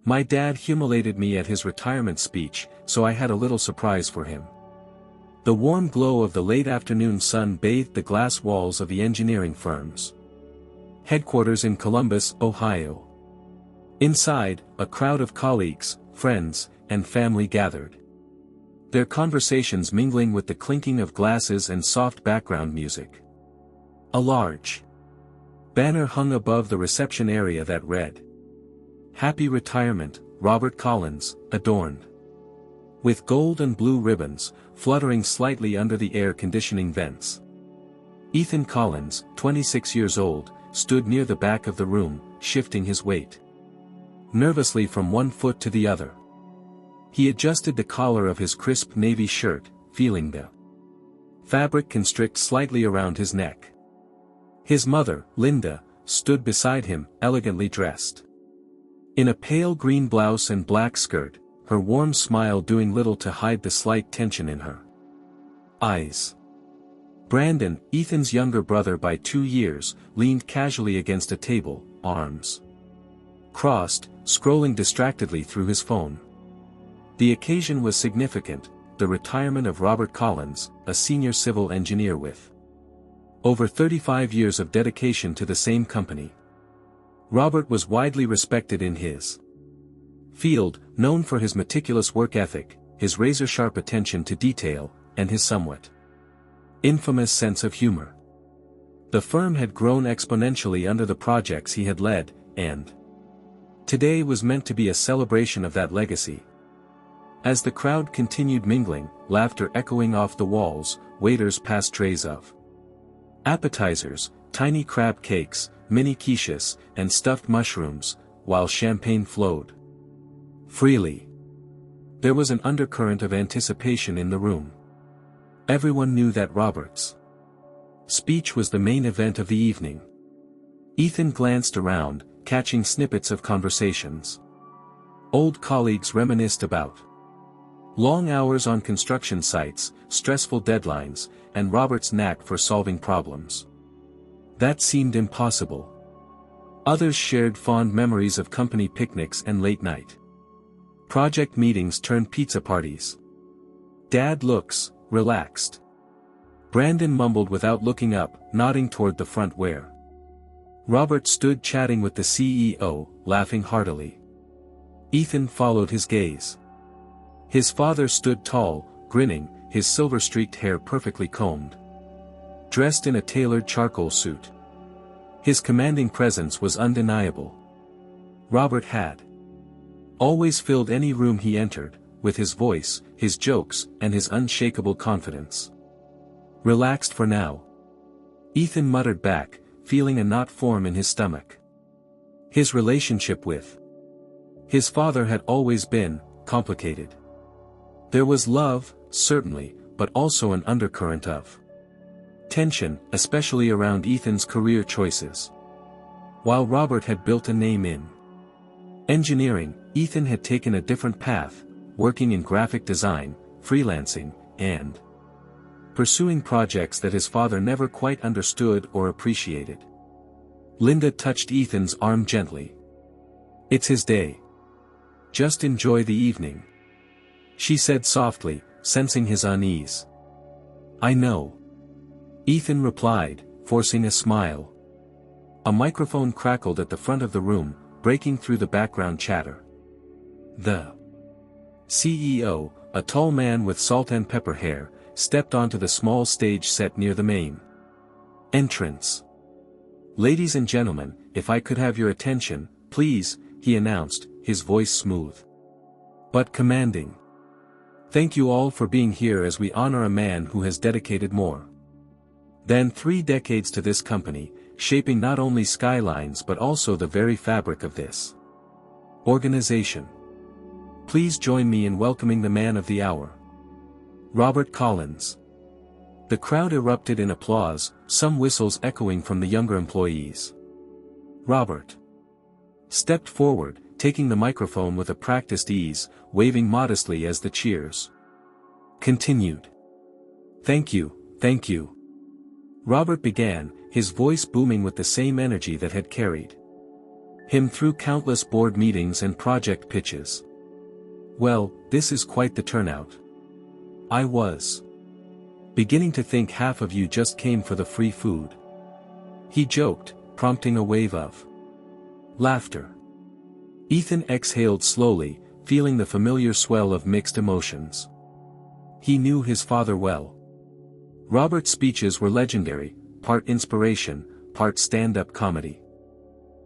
My dad humiliated me at his retirement speech, so I had a little surprise for him. The warm glow of the late afternoon sun bathed the glass walls of the engineering firm's headquarters in Columbus, Ohio. Inside, a crowd of colleagues, friends, and family gathered. Their conversations mingling with the clinking of glasses and soft background music. A large banner hung above the reception area that read, "Happy Retirement, Robert Collins," adorned with gold and blue ribbons, fluttering slightly under the air conditioning vents. Ethan Collins, 26 years old, stood near the back of the room, shifting his weight nervously from one foot to the other. He adjusted the collar of his crisp navy shirt, feeling the fabric constrict slightly around his neck. His mother, Linda, stood beside him, elegantly dressed in a pale green blouse and black skirt, her warm smile doing little to hide the slight tension in her eyes. Brandon, Ethan's younger brother by 2 years, leaned casually against a table, arms crossed, scrolling distractedly through his phone. The occasion was significant, the retirement of Robert Collins, a senior civil engineer with over 35 years of dedication to the same company. Robert was widely respected in his field, known for his meticulous work ethic, his razor-sharp attention to detail, and his somewhat infamous sense of humor. The firm had grown exponentially under the projects he had led, and today was meant to be a celebration of that legacy. As the crowd continued mingling, laughter echoing off the walls, waiters passed trays of appetizers, tiny crab cakes, mini quiches, and stuffed mushrooms, while champagne flowed freely. There was an undercurrent of anticipation in the room. Everyone knew that Robert's speech was the main event of the evening. Ethan glanced around, catching snippets of conversations. Old colleagues reminisced about long hours on construction sites, stressful deadlines, and Robert's knack for solving problems that seemed impossible. Others shared fond memories of company picnics and late-night project meetings turned pizza parties. "Dad looks relaxed," Brandon mumbled without looking up, nodding toward the front where Robert stood chatting with the CEO, laughing heartily. Ethan followed his gaze. His father stood tall, grinning, his silver-streaked hair perfectly combed, dressed in a tailored charcoal suit. His commanding presence was undeniable. Robert had always filled any room he entered, with his voice, his jokes, and his unshakable confidence. "Relaxed for now," Ethan muttered back, feeling a knot form in his stomach. His relationship with his father had always been complicated. There was love, certainly, but also an undercurrent of tension, especially around Ethan's career choices. While Robert had built a name in engineering, Ethan had taken a different path, working in graphic design, freelancing, and pursuing projects that his father never quite understood or appreciated. Linda touched Ethan's arm gently. "It's his day. Just enjoy the evening," she said softly, sensing his unease. "I know," Ethan replied, forcing a smile. A microphone crackled at the front of the room, breaking through the background chatter. The CEO, a tall man with salt and pepper hair, stepped onto the small stage set near the main entrance. "Ladies and gentlemen, if I could have your attention, please," he announced, his voice smooth but commanding. "Thank you all for being here as we honor a man who has dedicated more than 3 decades to this company, shaping not only skylines but also the very fabric of this organization. Please join me in welcoming the man of the hour, Robert Collins." The crowd erupted in applause, some whistles echoing from the younger employees. Robert stepped forward, taking the microphone with a practiced ease, waving modestly as the cheers continued. Thank you," Robert began, his voice booming with the same energy that had carried him through countless board meetings and project pitches. Well, this is quite the turnout. I was beginning to think half of you just came for the free food. He joked, prompting a wave of laughter. Ethan exhaled slowly, feeling the familiar swell of mixed emotions. He knew his father well. Robert's speeches were legendary, part inspiration, part stand-up comedy.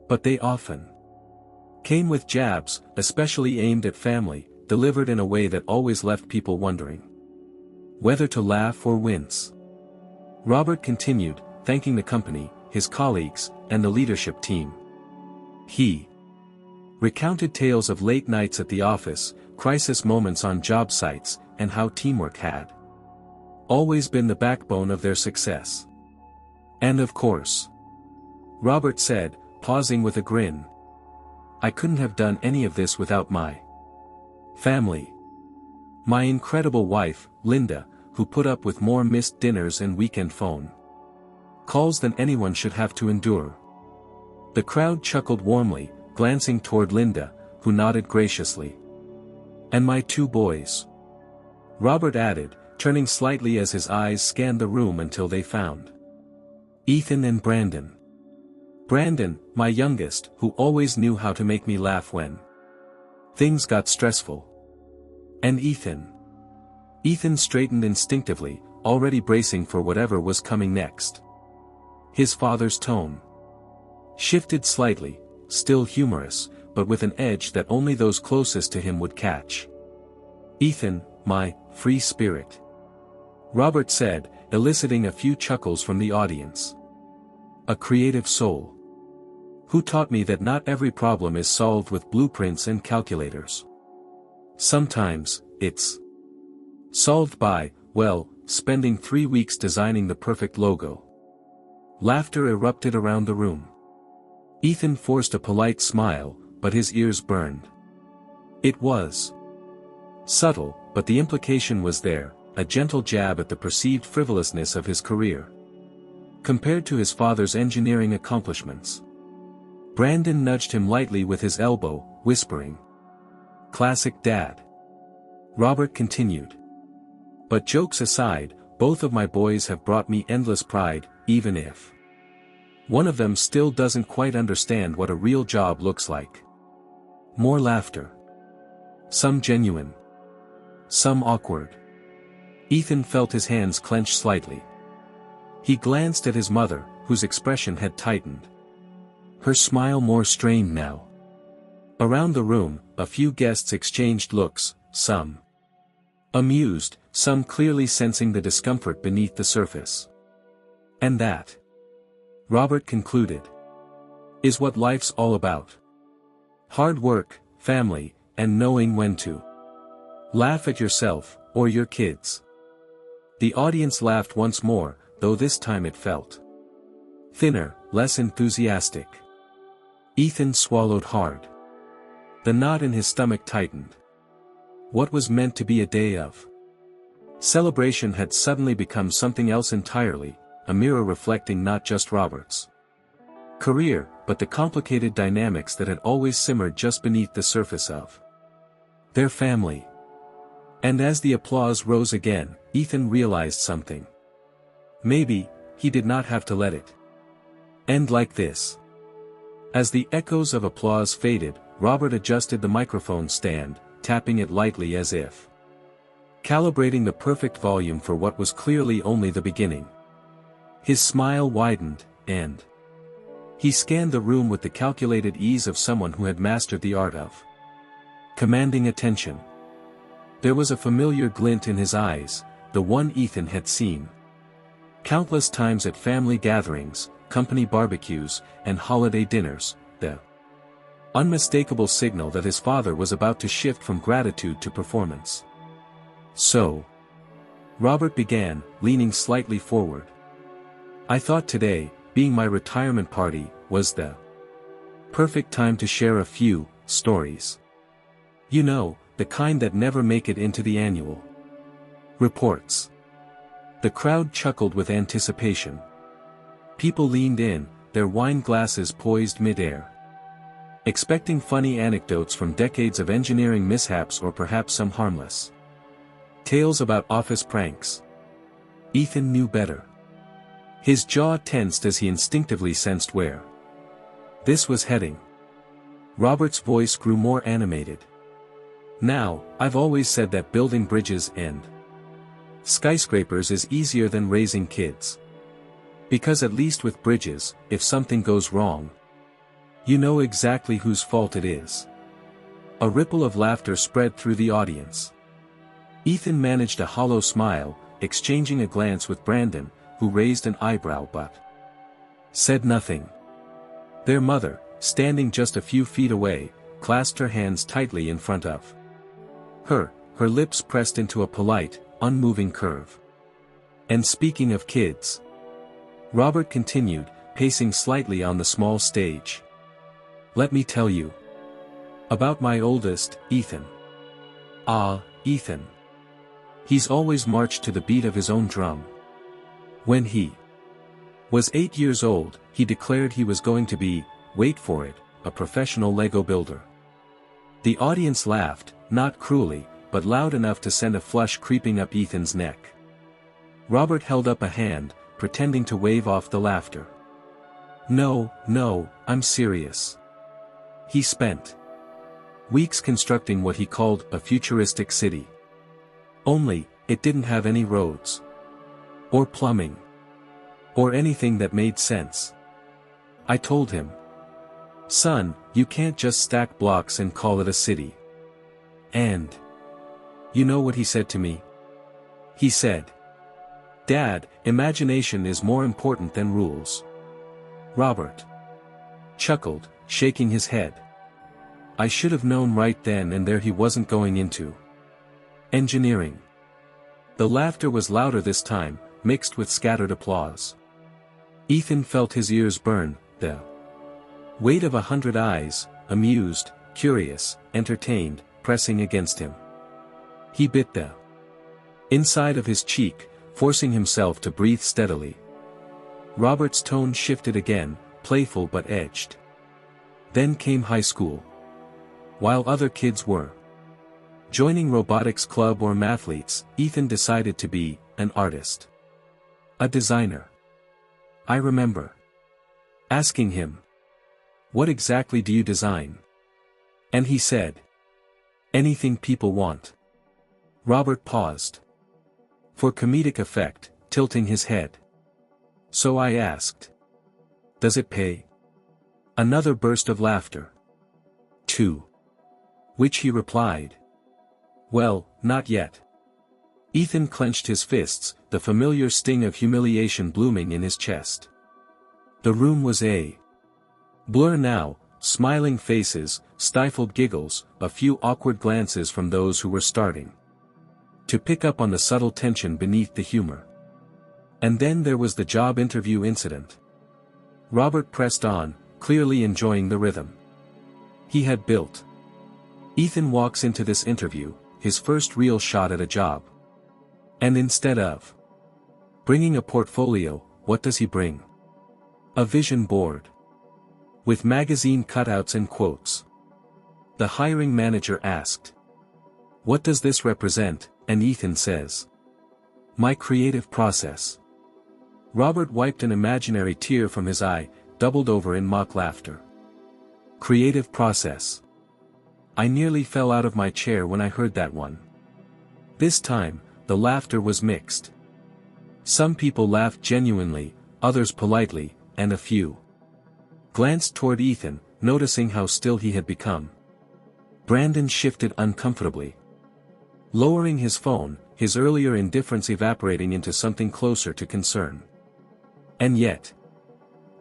But they often came with jabs, especially aimed at family, delivered in a way that always left people wondering whether to laugh or wince. Robert continued, thanking the company, his colleagues, and the leadership team. He recounted tales of late nights at the office, crisis moments on job sites, and how teamwork had always been the backbone of their success. And of course, Robert said, pausing with a grin, I couldn't have done any of this without my family. My incredible wife, Linda, who put up with more missed dinners and weekend phone calls than anyone should have to endure. The crowd chuckled warmly, glancing toward Linda, who nodded graciously. And my two boys, Robert added, turning slightly as his eyes scanned the room until they found Ethan and Brandon. Brandon, my youngest, who always knew how to make me laugh when things got stressful. And Ethan. Ethan straightened instinctively, already bracing for whatever was coming next. His father's tone shifted slightly, still humorous, but with an edge that only those closest to him would catch. Ethan, my free spirit, Robert said, eliciting a few chuckles from the audience. A creative soul who taught me that not every problem is solved with blueprints and calculators. Sometimes, it's solved by, well, spending 3 weeks designing the perfect logo. Laughter erupted around the room. Ethan forced a polite smile, but his ears burned. It was subtle, but the implication was there, a gentle jab at the perceived frivolousness of his career compared to his father's engineering accomplishments. Brandon nudged him lightly with his elbow, whispering, Classic Dad. Robert continued. But jokes aside, both of my boys have brought me endless pride, even if one of them still doesn't quite understand what a real job looks like. More laughter. Some genuine. Some awkward. Ethan felt his hands clench slightly. He glanced at his mother, whose expression had tightened. Her smile more strained now. Around the room, a few guests exchanged looks, some amused, some clearly sensing the discomfort beneath the surface. And that, Robert concluded, is what life's all about. Hard work, family, and knowing when to laugh at yourself, or your kids. The audience laughed once more, though this time it felt thinner, less enthusiastic. Ethan swallowed hard. The knot in his stomach tightened. What was meant to be a day of celebration had suddenly become something else entirely, a mirror reflecting not just Robert's career, but the complicated dynamics that had always simmered just beneath the surface of their family. And as the applause rose again, Ethan realized something. Maybe, he did not have to let it end like this. As the echoes of applause faded, Robert adjusted the microphone stand, tapping it lightly as if calibrating the perfect volume for what was clearly only the beginning. His smile widened, and he scanned the room with the calculated ease of someone who had mastered the art of commanding attention. There was a familiar glint in his eyes, the one Ethan had seen countless times at family gatherings, company barbecues, and holiday dinners, the unmistakable signal that his father was about to shift from gratitude to performance. So, Robert began, leaning slightly forward. I thought today, being my retirement party, was the perfect time to share a few stories. You know, the kind that never make it into the annual reports. The crowd chuckled with anticipation. People leaned in, their wine glasses poised mid-air. expecting funny anecdotes from decades of engineering mishaps or perhaps some harmless tales about office pranks. Ethan knew better. His jaw tensed as he instinctively sensed where this was heading. Robert's voice grew more animated. Now, I've always said that building bridges and skyscrapers is easier than raising kids. Because at least with bridges, if something goes wrong, you know exactly whose fault it is. A ripple of laughter spread through the audience. Ethan managed a hollow smile, exchanging a glance with Brandon, who raised an eyebrow but said nothing. Their mother, standing just a few feet away, clasped her hands tightly in front of her lips pressed into a polite, unmoving curve. And speaking of kids, Robert continued, pacing slightly on the small stage. Let me tell you about my oldest, Ethan. Ah, Ethan. He's always marched to the beat of his own drum. When he was 8 years old, he declared he was going to be, wait for it, a professional Lego builder. The audience laughed, not cruelly, but loud enough to send a flush creeping up Ethan's neck. Robert held up a hand, pretending to wave off the laughter. No, I'm serious. He spent weeks constructing what he called a futuristic city. Only, it didn't have any roads, or plumbing, or anything that made sense. I told him, son, you can't just stack blocks and call it a city. And you know what he said to me? He said, Dad, imagination is more important than rules. Robert chuckled, shaking his head. I should have known right then and there he wasn't going into engineering. The laughter was louder this time, mixed with scattered applause. Ethan felt his ears burn, the weight of 100 eyes, amused, curious, entertained, pressing against him. He bit the inside of his cheek, forcing himself to breathe steadily. Robert's tone shifted again, playful but edged. Then came high school. While other kids were joining robotics club or mathletes, Ethan decided to be an artist. A designer. I remember asking him, what exactly do you design? And he said, anything people want. Robert paused. For comedic effect, tilting his head. So I asked, does it pay? Another burst of laughter. To which he replied, well, not yet. Ethan clenched his fists, the familiar sting of humiliation blooming in his chest. The room was a blur now, smiling faces, stifled giggles, a few awkward glances from those who were starting to pick up on the subtle tension beneath the humor. And then there was the job interview incident. Robert pressed on, clearly enjoying the rhythm he had built. Ethan walks into this interview, his first real shot at a job. And instead of bringing a portfolio, what does he bring? A vision board. With magazine cutouts and quotes. The hiring manager asked, what does this represent? And Ethan says, my creative process. Robert wiped an imaginary tear from his eye, doubled over in mock laughter. Creative process. I nearly fell out of my chair when I heard that one. This time, the laughter was mixed. Some people laughed genuinely, others politely, and a few glanced toward Ethan, noticing how still he had become. Brandon shifted uncomfortably. Lowering his phone, his earlier indifference evaporating into something closer to concern. And yet,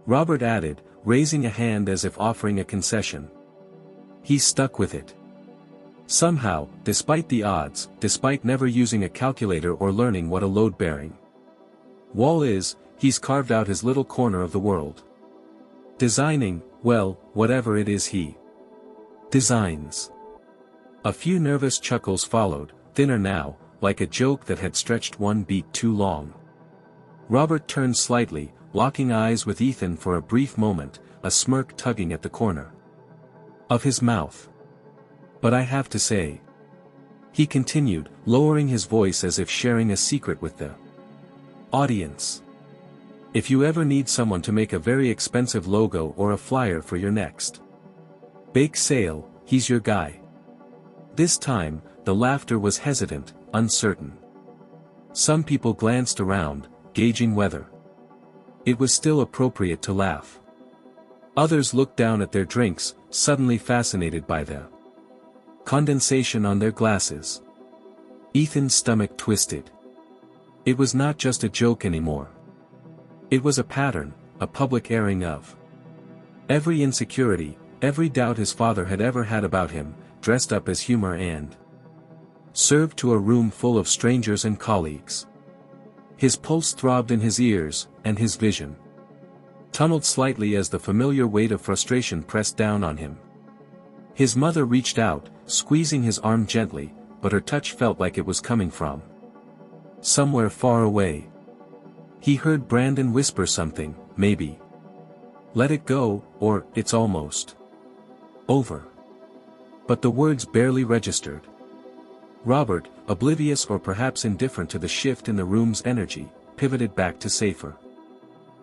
Robert added, raising a hand as if offering a concession, he's stuck with it. Somehow, despite the odds, despite never using a calculator or learning what a load-bearing wall is, he's carved out his little corner of the world. Designing, well, whatever it is he designs. A few nervous chuckles followed, thinner now, like a joke that had stretched one beat too long. Robert turned slightly, locking eyes with Ethan for a brief moment, a smirk tugging at the corner of his mouth. But I have to say, he continued, lowering his voice as if sharing a secret with the audience. If you ever need someone to make a very expensive logo or a flyer for your next bake sale, he's your guy. This time, the laughter was hesitant, uncertain. Some people glanced around, gauging whether it was still appropriate to laugh. Others looked down at their drinks, suddenly fascinated by the condensation on their glasses. Ethan's stomach twisted. It was not just a joke anymore. It was a pattern, a public airing of every insecurity, every doubt his father had ever had about him, dressed up as humor and served to a room full of strangers and colleagues. His pulse throbbed in his ears, and his vision tunneled slightly as the familiar weight of frustration pressed down on him. His mother reached out, squeezing his arm gently, but her touch felt like it was coming from somewhere far away. He heard Brandon whisper something, maybe "Let it go," or "It's almost over." But the words barely registered. Robert, oblivious or perhaps indifferent to the shift in the room's energy, pivoted back to safer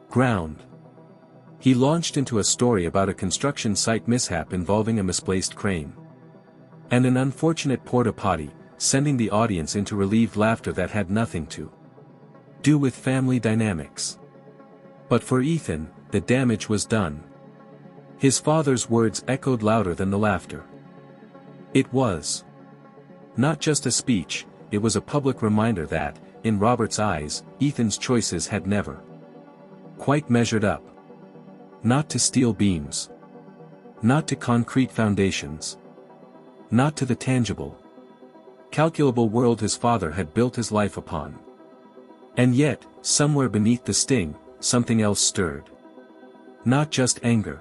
ground. He launched into a story about a construction site mishap involving a misplaced crane and an unfortunate porta potty, sending the audience into relieved laughter that had nothing to do with family dynamics. But for Ethan, the damage was done. His father's words echoed louder than the laughter. It was not just a speech, it was a public reminder that, in Robert's eyes, Ethan's choices had never quite measured up. Not to steel beams. Not to concrete foundations. Not to the tangible, calculable world his father had built his life upon. And yet, somewhere beneath the sting, something else stirred. Not just anger.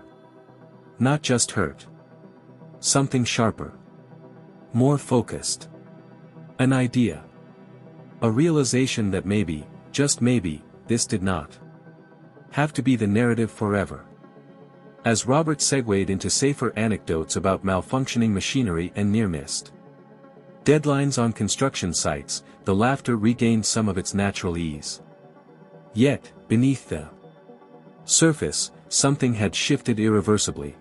Not just hurt. Something sharper. More focused. An idea. A realization that maybe, just maybe, this did not have to be the narrative forever. As Robert segued into safer anecdotes about malfunctioning machinery and near-missed deadlines on construction sites, the laughter regained some of its natural ease. Yet, beneath the surface, something had shifted irreversibly.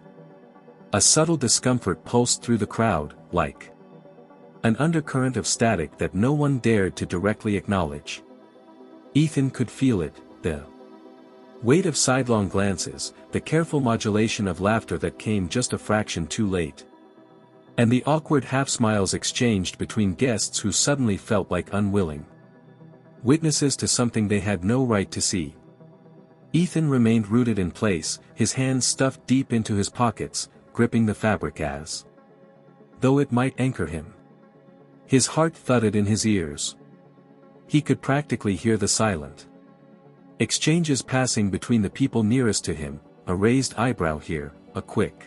A subtle discomfort pulsed through the crowd, like an undercurrent of static that no one dared to directly acknowledge. Ethan could feel it, the weight of sidelong glances, the careful modulation of laughter that came just a fraction too late. And the awkward half-smiles exchanged between guests who suddenly felt like unwilling witnesses to something they had no right to see. Ethan remained rooted in place, his hands stuffed deep into his pockets, gripping the fabric as though it might anchor him. His heart thudded in his ears. He could practically hear the silent exchanges passing between the people nearest to him, a raised eyebrow here, a quick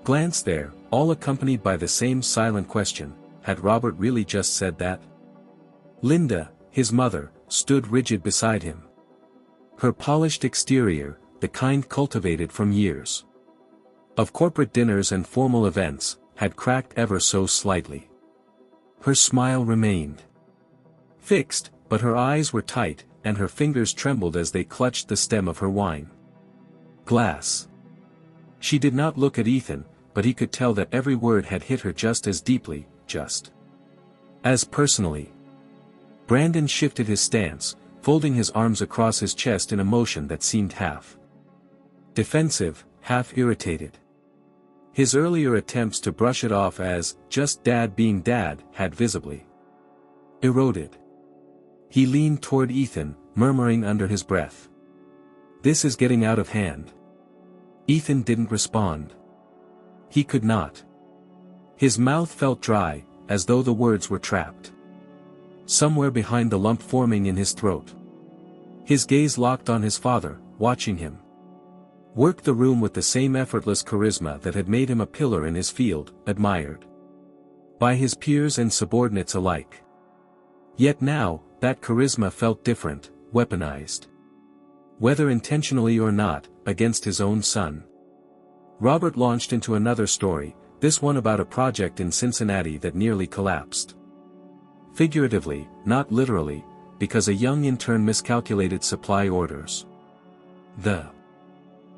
glance there, all accompanied by the same silent question, had Robert really just said that? Linda, his mother, stood rigid beside him. Her polished exterior, the kind cultivated from years of corporate dinners and formal events, had cracked ever so slightly. Her smile remained fixed, but her eyes were tight, and her fingers trembled as they clutched the stem of her wine glass. She did not look at Ethan, but he could tell that every word had hit her just as deeply, just as personally. Brandon shifted his stance, folding his arms across his chest in a motion that seemed half defensive, half irritated. His earlier attempts to brush it off as just dad being dad had visibly eroded. He leaned toward Ethan, murmuring under his breath, "This is getting out of hand." Ethan didn't respond. He could not. His mouth felt dry, as though the words were trapped somewhere behind the lump forming in his throat. His gaze locked on his father, watching him work the room with the same effortless charisma that had made him a pillar in his field, admired by his peers and subordinates alike. Yet now, that charisma felt different, weaponized. Whether intentionally or not, against his own son. Robert launched into another story, this one about a project in Cincinnati that nearly collapsed. Figuratively, not literally, because a young intern miscalculated supply orders. The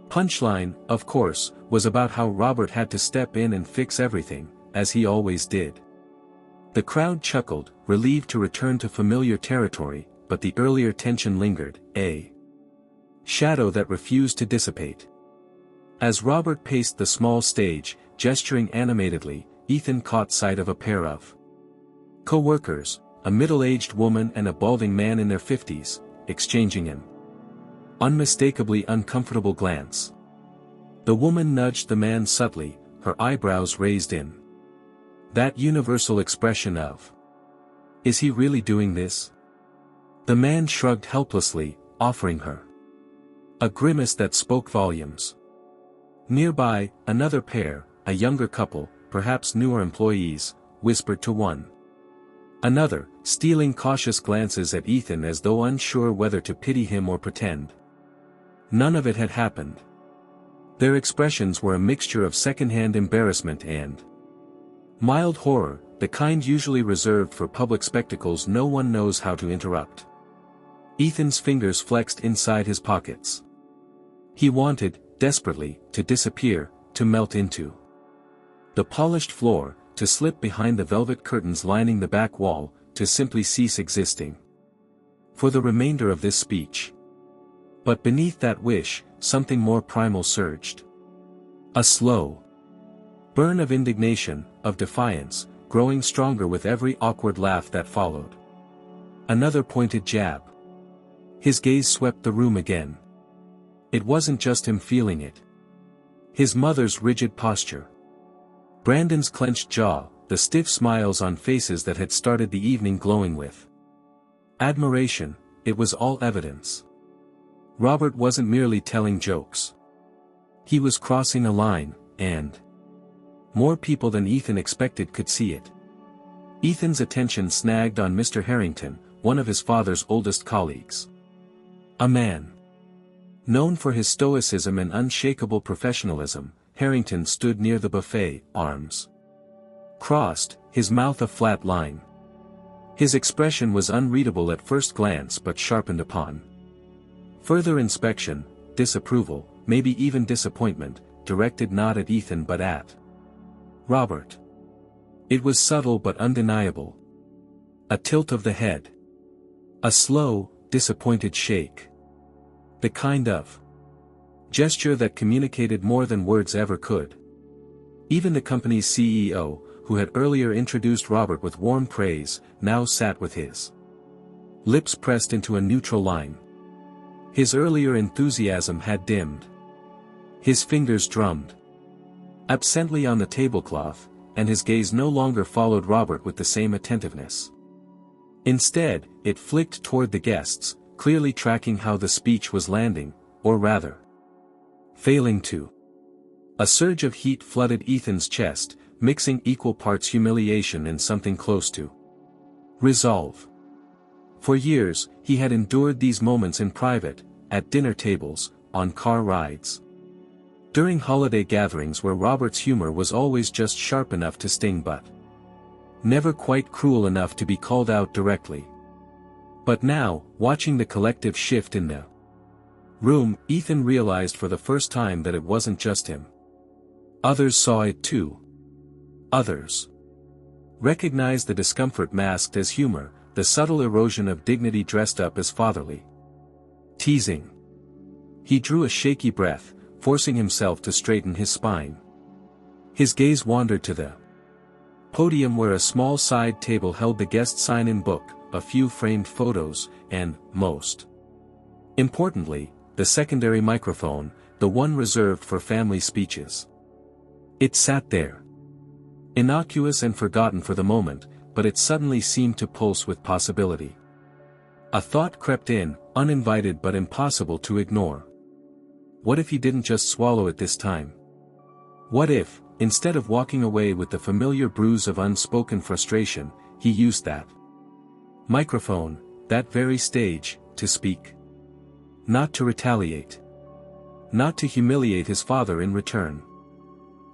punchline, of course, was about how Robert had to step in and fix everything, as he always did. The crowd chuckled, relieved to return to familiar territory, but the earlier tension lingered, a shadow that refused to dissipate. As Robert paced the small stage, gesturing animatedly, Ethan caught sight of a pair of co-workers, a middle-aged woman and a balding man in their 50s, exchanging an unmistakably uncomfortable glance. The woman nudged the man subtly, her eyebrows raised in that universal expression of, "Is he really doing this?" The man shrugged helplessly, offering her a grimace that spoke volumes. Nearby, another pair, a younger couple, perhaps newer employees, whispered to one another, stealing cautious glances at Ethan as though unsure whether to pity him or pretend none of it had happened. Their expressions were a mixture of second-hand embarrassment and mild horror, the kind usually reserved for public spectacles no one knows how to interrupt. Ethan's fingers flexed inside his pockets. He wanted, desperately, to disappear, to melt into the polished floor, to slip behind the velvet curtains lining the back wall, to simply cease existing for the remainder of this speech. But beneath that wish, something more primal surged. A slow burn of indignation, of defiance, growing stronger with every awkward laugh that followed. Another pointed jab. His gaze swept the room again. It wasn't just him feeling it. His mother's rigid posture, Brandon's clenched jaw, the stiff smiles on faces that had started the evening glowing with admiration, it was all evidence. Robert wasn't merely telling jokes. He was crossing a line, and more people than Ethan expected could see it. Ethan's attention snagged on Mr. Harrington, one of his father's oldest colleagues. A man known for his stoicism and unshakable professionalism, Harrington stood near the buffet, arms crossed, his mouth a flat line. His expression was unreadable at first glance but sharpened upon further inspection, disapproval, maybe even disappointment, directed not at Ethan but at Robert. It was subtle but undeniable. A tilt of the head. A slow, disappointed shake. The kind of gesture that communicated more than words ever could. Even the company's CEO, who had earlier introduced Robert with warm praise, now sat with his lips pressed into a neutral line. His earlier enthusiasm had dimmed. His fingers drummed absently on the tablecloth, and his gaze no longer followed Robert with the same attentiveness. Instead, it flicked toward the guests, clearly tracking how the speech was landing, or rather, failing to. A surge of heat flooded Ethan's chest, mixing equal parts humiliation and something close to resolve. For years, he had endured these moments in private, at dinner tables, on car rides. During holiday gatherings where Robert's humor was always just sharp enough to sting but never quite cruel enough to be called out directly. But now, watching the collective shift in the room, Ethan realized for the first time that it wasn't just him. Others saw it too. Others recognized the discomfort masked as humor, the subtle erosion of dignity dressed up as fatherly teasing. He drew a shaky breath, forcing himself to straighten his spine. His gaze wandered to the podium where a small side table held the guest sign-in book, a few framed photos, and, most importantly, the secondary microphone, the one reserved for family speeches. It sat there, innocuous and forgotten for the moment, but it suddenly seemed to pulse with possibility. A thought crept in, uninvited but impossible to ignore. What if he didn't just swallow it this time? What if, instead of walking away with the familiar bruise of unspoken frustration, he used that microphone, that very stage, to speak? Not to retaliate. Not to humiliate his father in return.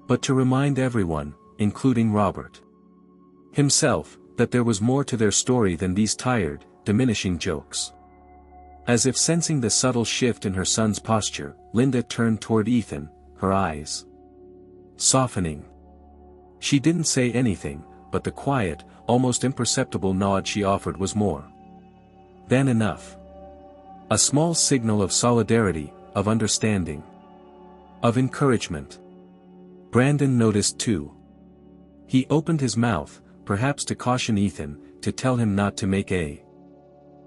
but to remind everyone, including Robert himself, that there was more to their story than these tired, diminishing jokes. As if sensing the subtle shift in her son's posture, Linda turned toward Ethan, her eyes softening. She didn't say anything, but the quiet, almost imperceptible nod she offered was more than enough. A small signal of solidarity, of understanding, of encouragement. Brandon noticed too. He opened his mouth, perhaps to caution Ethan, to tell him not to make a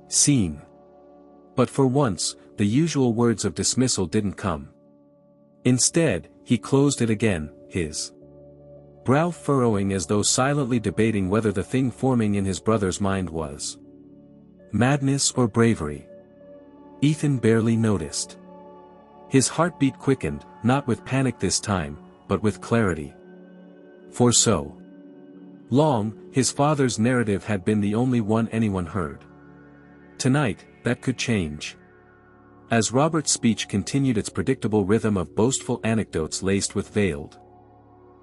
scene. But for once, the usual words of dismissal didn't come. Instead, he closed it again, his brow furrowing as though silently debating whether the thing forming in his brother's mind was madness or bravery. Ethan barely noticed. His heartbeat quickened, not with panic this time, but with clarity. For so long, his father's narrative had been the only one anyone heard. Tonight, that could change. As Robert's speech continued its predictable rhythm of boastful anecdotes laced with veiled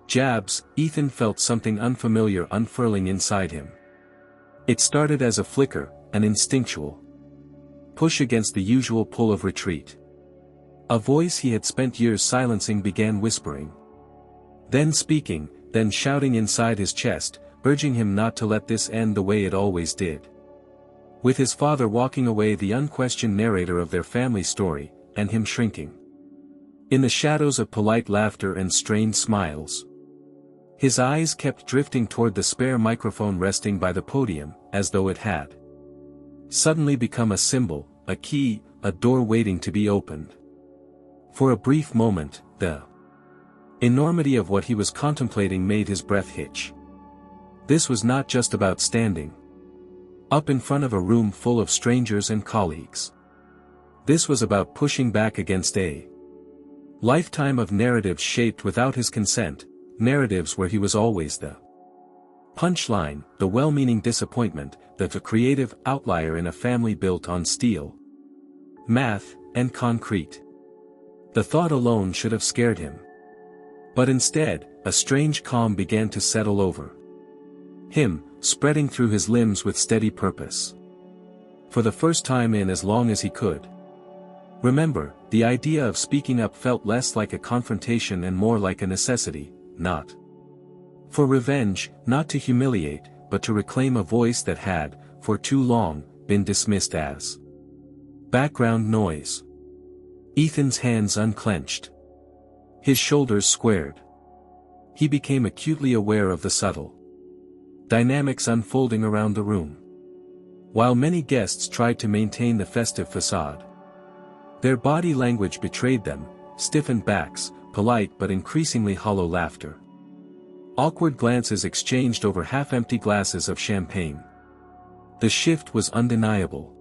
jabs, Ethan felt something unfamiliar unfurling inside him. It started as a flicker, an instinctual push against the usual pull of retreat. A voice he had spent years silencing began whispering. Then speaking, then shouting inside his chest, urging him not to let this end the way it always did. With his father walking away, the unquestioned narrator of their family story, and him shrinking in the shadows of polite laughter and strained smiles. His eyes kept drifting toward the spare microphone resting by the podium, as though it had suddenly become a symbol, a key, a door waiting to be opened. For a brief moment, the enormity of what he was contemplating made his breath hitch. This was not just about standing up in front of a room full of strangers and colleagues. This was about pushing back against a lifetime of narratives shaped without his consent, narratives where he was always the punchline, the well-meaning disappointment, the creative outlier in a family built on steel, math, and concrete. The thought alone should have scared him. But instead, a strange calm began to settle over him, spreading through his limbs with steady purpose. For the first time in as long as he could remember, the idea of speaking up felt less like a confrontation and more like a necessity, not for revenge, not to humiliate, but to reclaim a voice that had, for too long, been dismissed as background noise. Ethan's hands unclenched. His shoulders squared. He became acutely aware of the subtle dynamics unfolding around the room. While many guests tried to maintain the festive facade, their body language betrayed them, stiffened backs, polite but increasingly hollow laughter. Awkward glances exchanged over half-empty glasses of champagne. The shift was undeniable.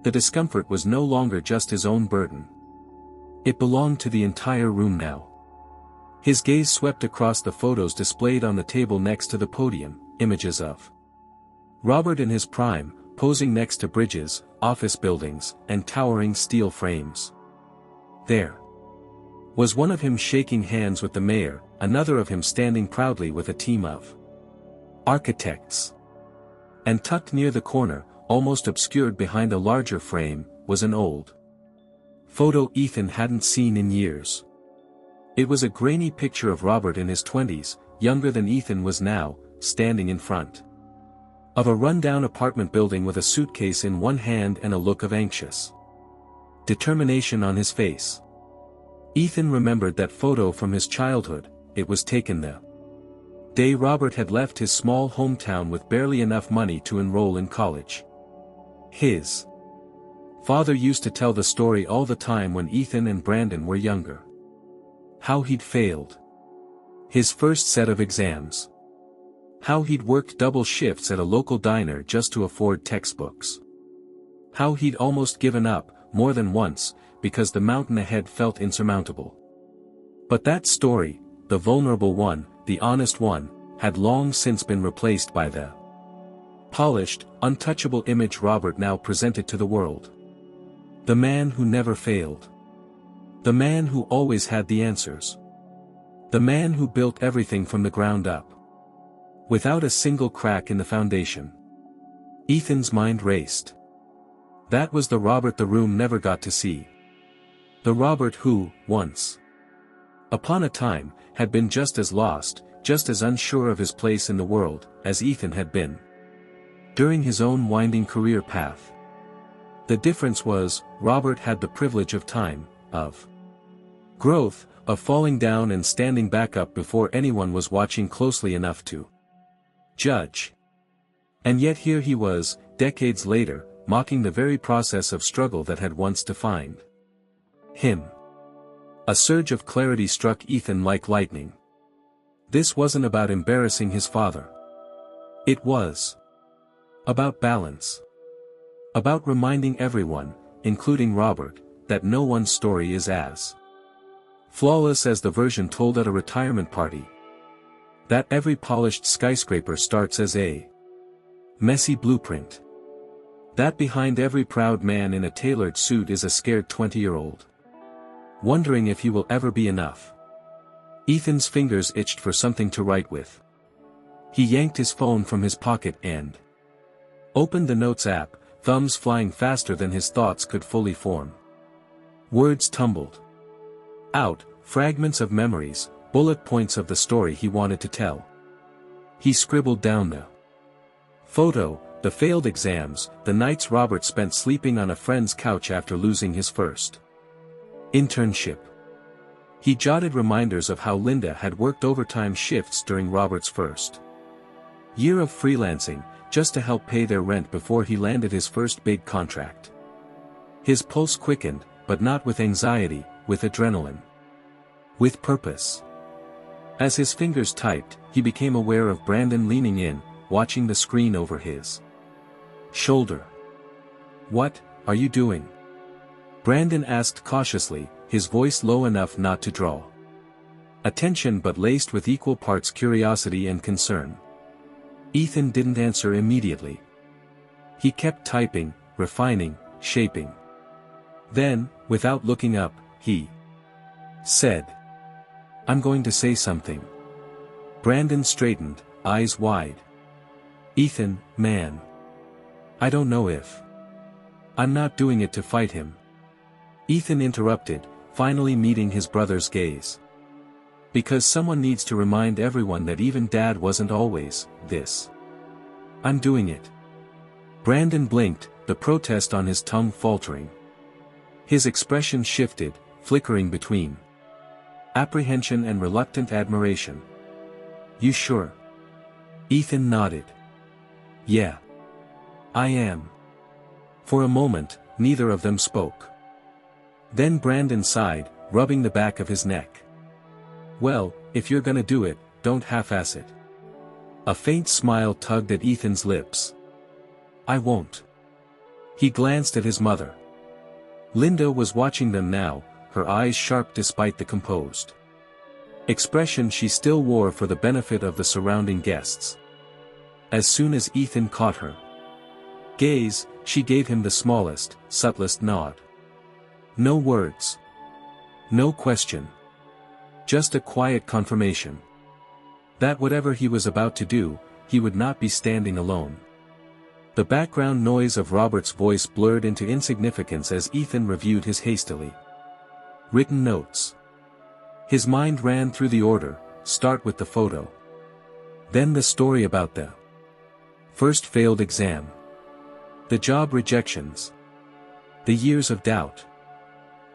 The discomfort was no longer just his own burden. It belonged to the entire room now. His gaze swept across the photos displayed on the table next to the podium, images of Robert in his prime, posing next to bridges, office buildings, and towering steel frames. There was one of him shaking hands with the mayor, another of him standing proudly with a team of architects. And tucked near the corner, almost obscured behind a larger frame, was an old photo Ethan hadn't seen in years. It was a grainy picture of Robert in his 20s, younger than Ethan was now, standing in front of a rundown apartment building with a suitcase in one hand and a look of anxious determination on his face. Ethan remembered that photo from his childhood. It was taken the day Robert had left his small hometown with barely enough money to enroll in college. His father used to tell the story all the time when Ethan and Brandon were younger. How he'd failed his first set of exams. How he'd worked double shifts at a local diner just to afford textbooks. How he'd almost given up, more than once, because the mountain ahead felt insurmountable. But that story, the vulnerable one, the honest one, had long since been replaced by the polished, untouchable image Robert now presented to the world. The man who never failed. The man who always had the answers. The man who built everything from the ground up. Without a single crack in the foundation. Ethan's mind raced. That was the Robert the room never got to see. The Robert who, once upon a time, had been just as lost, just as unsure of his place in the world, as Ethan had been. During his own winding career path. The difference was, Robert had the privilege of time, of growth, of falling down and standing back up before anyone was watching closely enough to judge. And yet here he was, decades later, mocking the very process of struggle that had once defined him. A surge of clarity struck Ethan like lightning. This wasn't about embarrassing his father. It was about balance. About reminding everyone, including Robert, that no one's story is as flawless as the version told at a retirement party. That every polished skyscraper starts as a messy blueprint. That behind every proud man in a tailored suit is a scared 20-year-old. Wondering if he will ever be enough. Ethan's fingers itched for something to write with. He yanked his phone from his pocket and opened the Notes app, thumbs flying faster than his thoughts could fully form. Words tumbled out, fragments of memories, bullet points of the story he wanted to tell. He scribbled down the photo, the failed exams, the nights Robert spent sleeping on a friend's couch after losing his first internship. He jotted reminders of how Linda had worked overtime shifts during Robert's first year of freelancing, just to help pay their rent before he landed his first big contract. His pulse quickened, but not with anxiety, with adrenaline. With purpose. As his fingers typed, he became aware of Brandon leaning in, watching the screen over his shoulder. "What are you doing?" Brandon asked cautiously, his voice low enough not to draw attention but laced with equal parts curiosity and concern. Ethan didn't answer immediately. He kept typing, refining, shaping. Then, without looking up, he said, "I'm going to say something." Brandon straightened, eyes wide. "Ethan, man. I don't know if I'm not doing it to fight him." Ethan interrupted, finally meeting his brother's gaze. "Because someone needs to remind everyone that even Dad wasn't always this. I'm doing it." Brandon blinked, the protest on his tongue faltering. His expression shifted, flickering between apprehension and reluctant admiration. "You sure?" Ethan nodded. "Yeah. I am." For a moment, neither of them spoke. Then Brandon sighed, rubbing the back of his neck. "Well, if you're gonna do it, don't half-ass it." A faint smile tugged at Ethan's lips. "I won't." He glanced at his mother. Linda was watching them now, her eyes sharp despite the composed expression she still wore for the benefit of the surrounding guests. As soon as Ethan caught her gaze, she gave him the smallest, subtlest nod. No words. No question. Just a quiet confirmation. That whatever he was about to do, he would not be standing alone. The background noise of Robert's voice blurred into insignificance as Ethan reviewed his hastily written notes. His mind ran through the order, start with the photo. Then the story about the first failed exam. The job rejections. The years of doubt.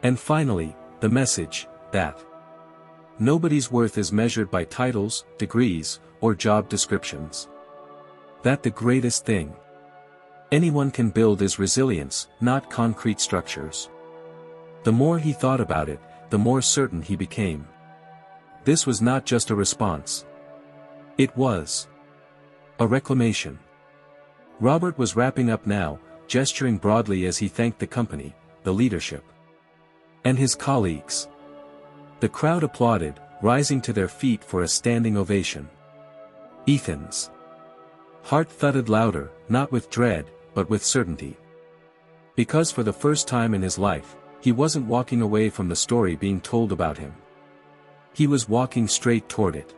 And finally, the message, that nobody's worth is measured by titles, degrees, or job descriptions. That the greatest thing anyone can build is resilience, not concrete structures. The more he thought about it, the more certain he became. This was not just a response. It was a reclamation. Robert was wrapping up now, gesturing broadly as he thanked the company, the leadership, and his colleagues. The crowd applauded, rising to their feet for a standing ovation. Ethan's heart thudded louder, not with dread, but with certainty. Because for the first time in his life, he wasn't walking away from the story being told about him. He was walking straight toward it.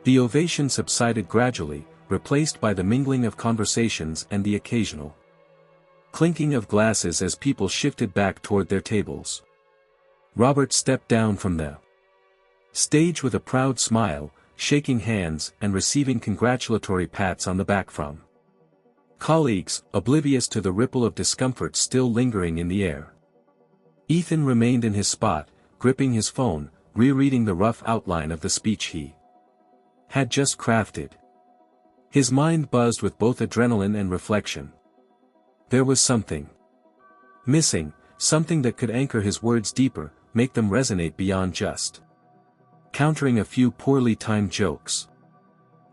The ovation subsided gradually, replaced by the mingling of conversations and the occasional clinking of glasses as people shifted back toward their tables. Robert stepped down from the stage with a proud smile, shaking hands and receiving congratulatory pats on the back from colleagues, oblivious to the ripple of discomfort still lingering in the air. Ethan remained in his spot, gripping his phone, rereading the rough outline of the speech he had just crafted. His mind buzzed with both adrenaline and reflection. There was something missing, something that could anchor his words deeper, make them resonate beyond just countering a few poorly timed jokes.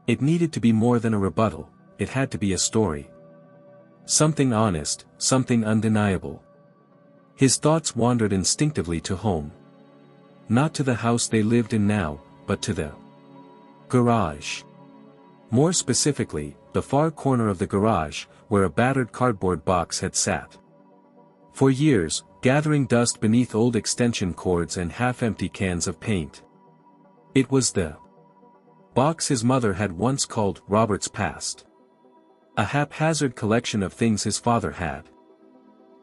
It needed to be more than a rebuttal, it had to be a story. Something honest, something undeniable. His thoughts wandered instinctively to home. Not to the house they lived in now, but to the garage. More specifically, the far corner of the garage, where a battered cardboard box had sat for years, gathering dust beneath old extension cords and half-empty cans of paint. It was the box his mother had once called Robert's past. A haphazard collection of things his father had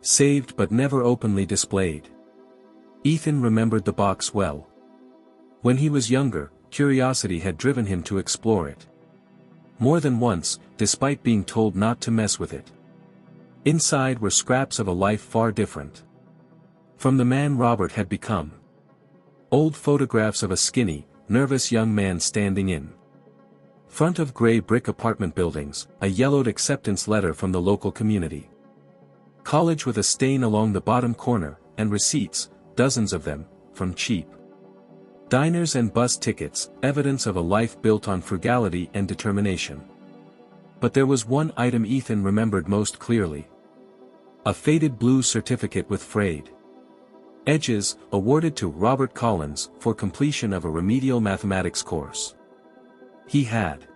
saved but never openly displayed. Ethan remembered the box well. When he was younger, curiosity had driven him to explore it. More than once, despite being told not to mess with it. Inside were scraps of a life far different from the man Robert had become. Old photographs of a skinny, nervous young man standing in front of gray brick apartment buildings, a yellowed acceptance letter from the local community college with a stain along the bottom corner, and receipts, dozens of them, from cheap diners and bus tickets, evidence of a life built on frugality and determination. But there was one item Ethan remembered most clearly. A faded blue certificate with frayed edges, awarded to Robert Collins for completion of a remedial mathematics course. He had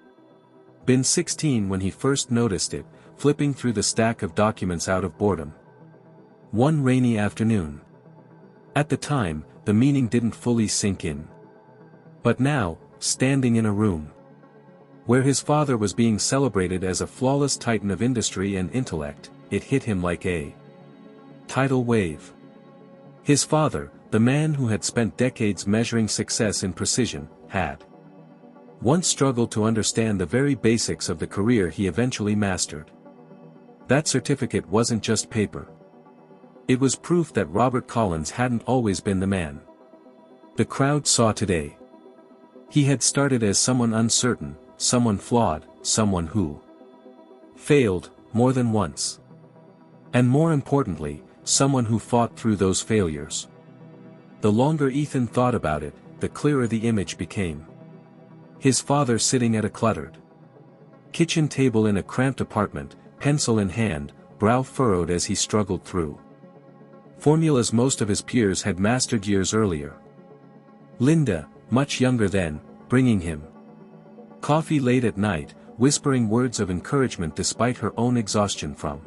been 16 when he first noticed it, flipping through the stack of documents out of boredom. One rainy afternoon. At the time, the meaning didn't fully sink in. But now, standing in a room where his father was being celebrated as a flawless titan of industry and intellect, it hit him like a tidal wave. His father, the man who had spent decades measuring success in precision, had once struggled to understand the very basics of the career he eventually mastered. That certificate wasn't just paper. It was proof that Robert Collins hadn't always been the man the crowd saw today. He had started as someone uncertain, someone flawed, someone who failed more than once. And more importantly, someone who fought through those failures. The longer Ethan thought about it, the clearer the image became. His father sitting at a cluttered kitchen table in a cramped apartment, pencil in hand, brow furrowed as he struggled through formulas most of his peers had mastered years earlier. Linda, much younger then, bringing him coffee late at night, whispering words of encouragement despite her own exhaustion from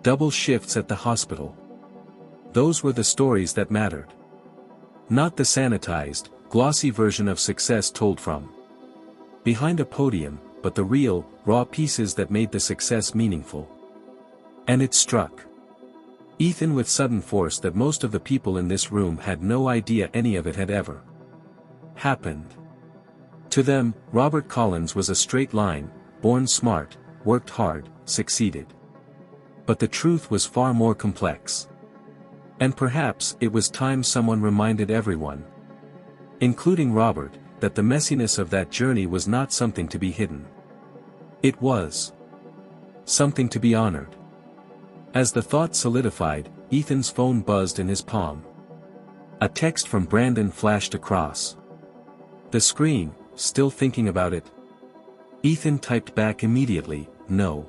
double shifts at the hospital. Those were the stories that mattered. Not the sanitized, glossy version of success told from behind a podium, but the real, raw pieces that made the success meaningful. And it struck Ethan with sudden force that most of the people in this room had no idea any of it had ever happened. To them, Robert Collins was a straight line, born smart, worked hard, succeeded. But the truth was far more complex. And perhaps it was time someone reminded everyone, including Robert, that the messiness of that journey was not something to be hidden. It was something to be honored. As the thought solidified, Ethan's phone buzzed in his palm. A text from Brandon flashed across the screen. Still thinking about it? Ethan typed back immediately, "No.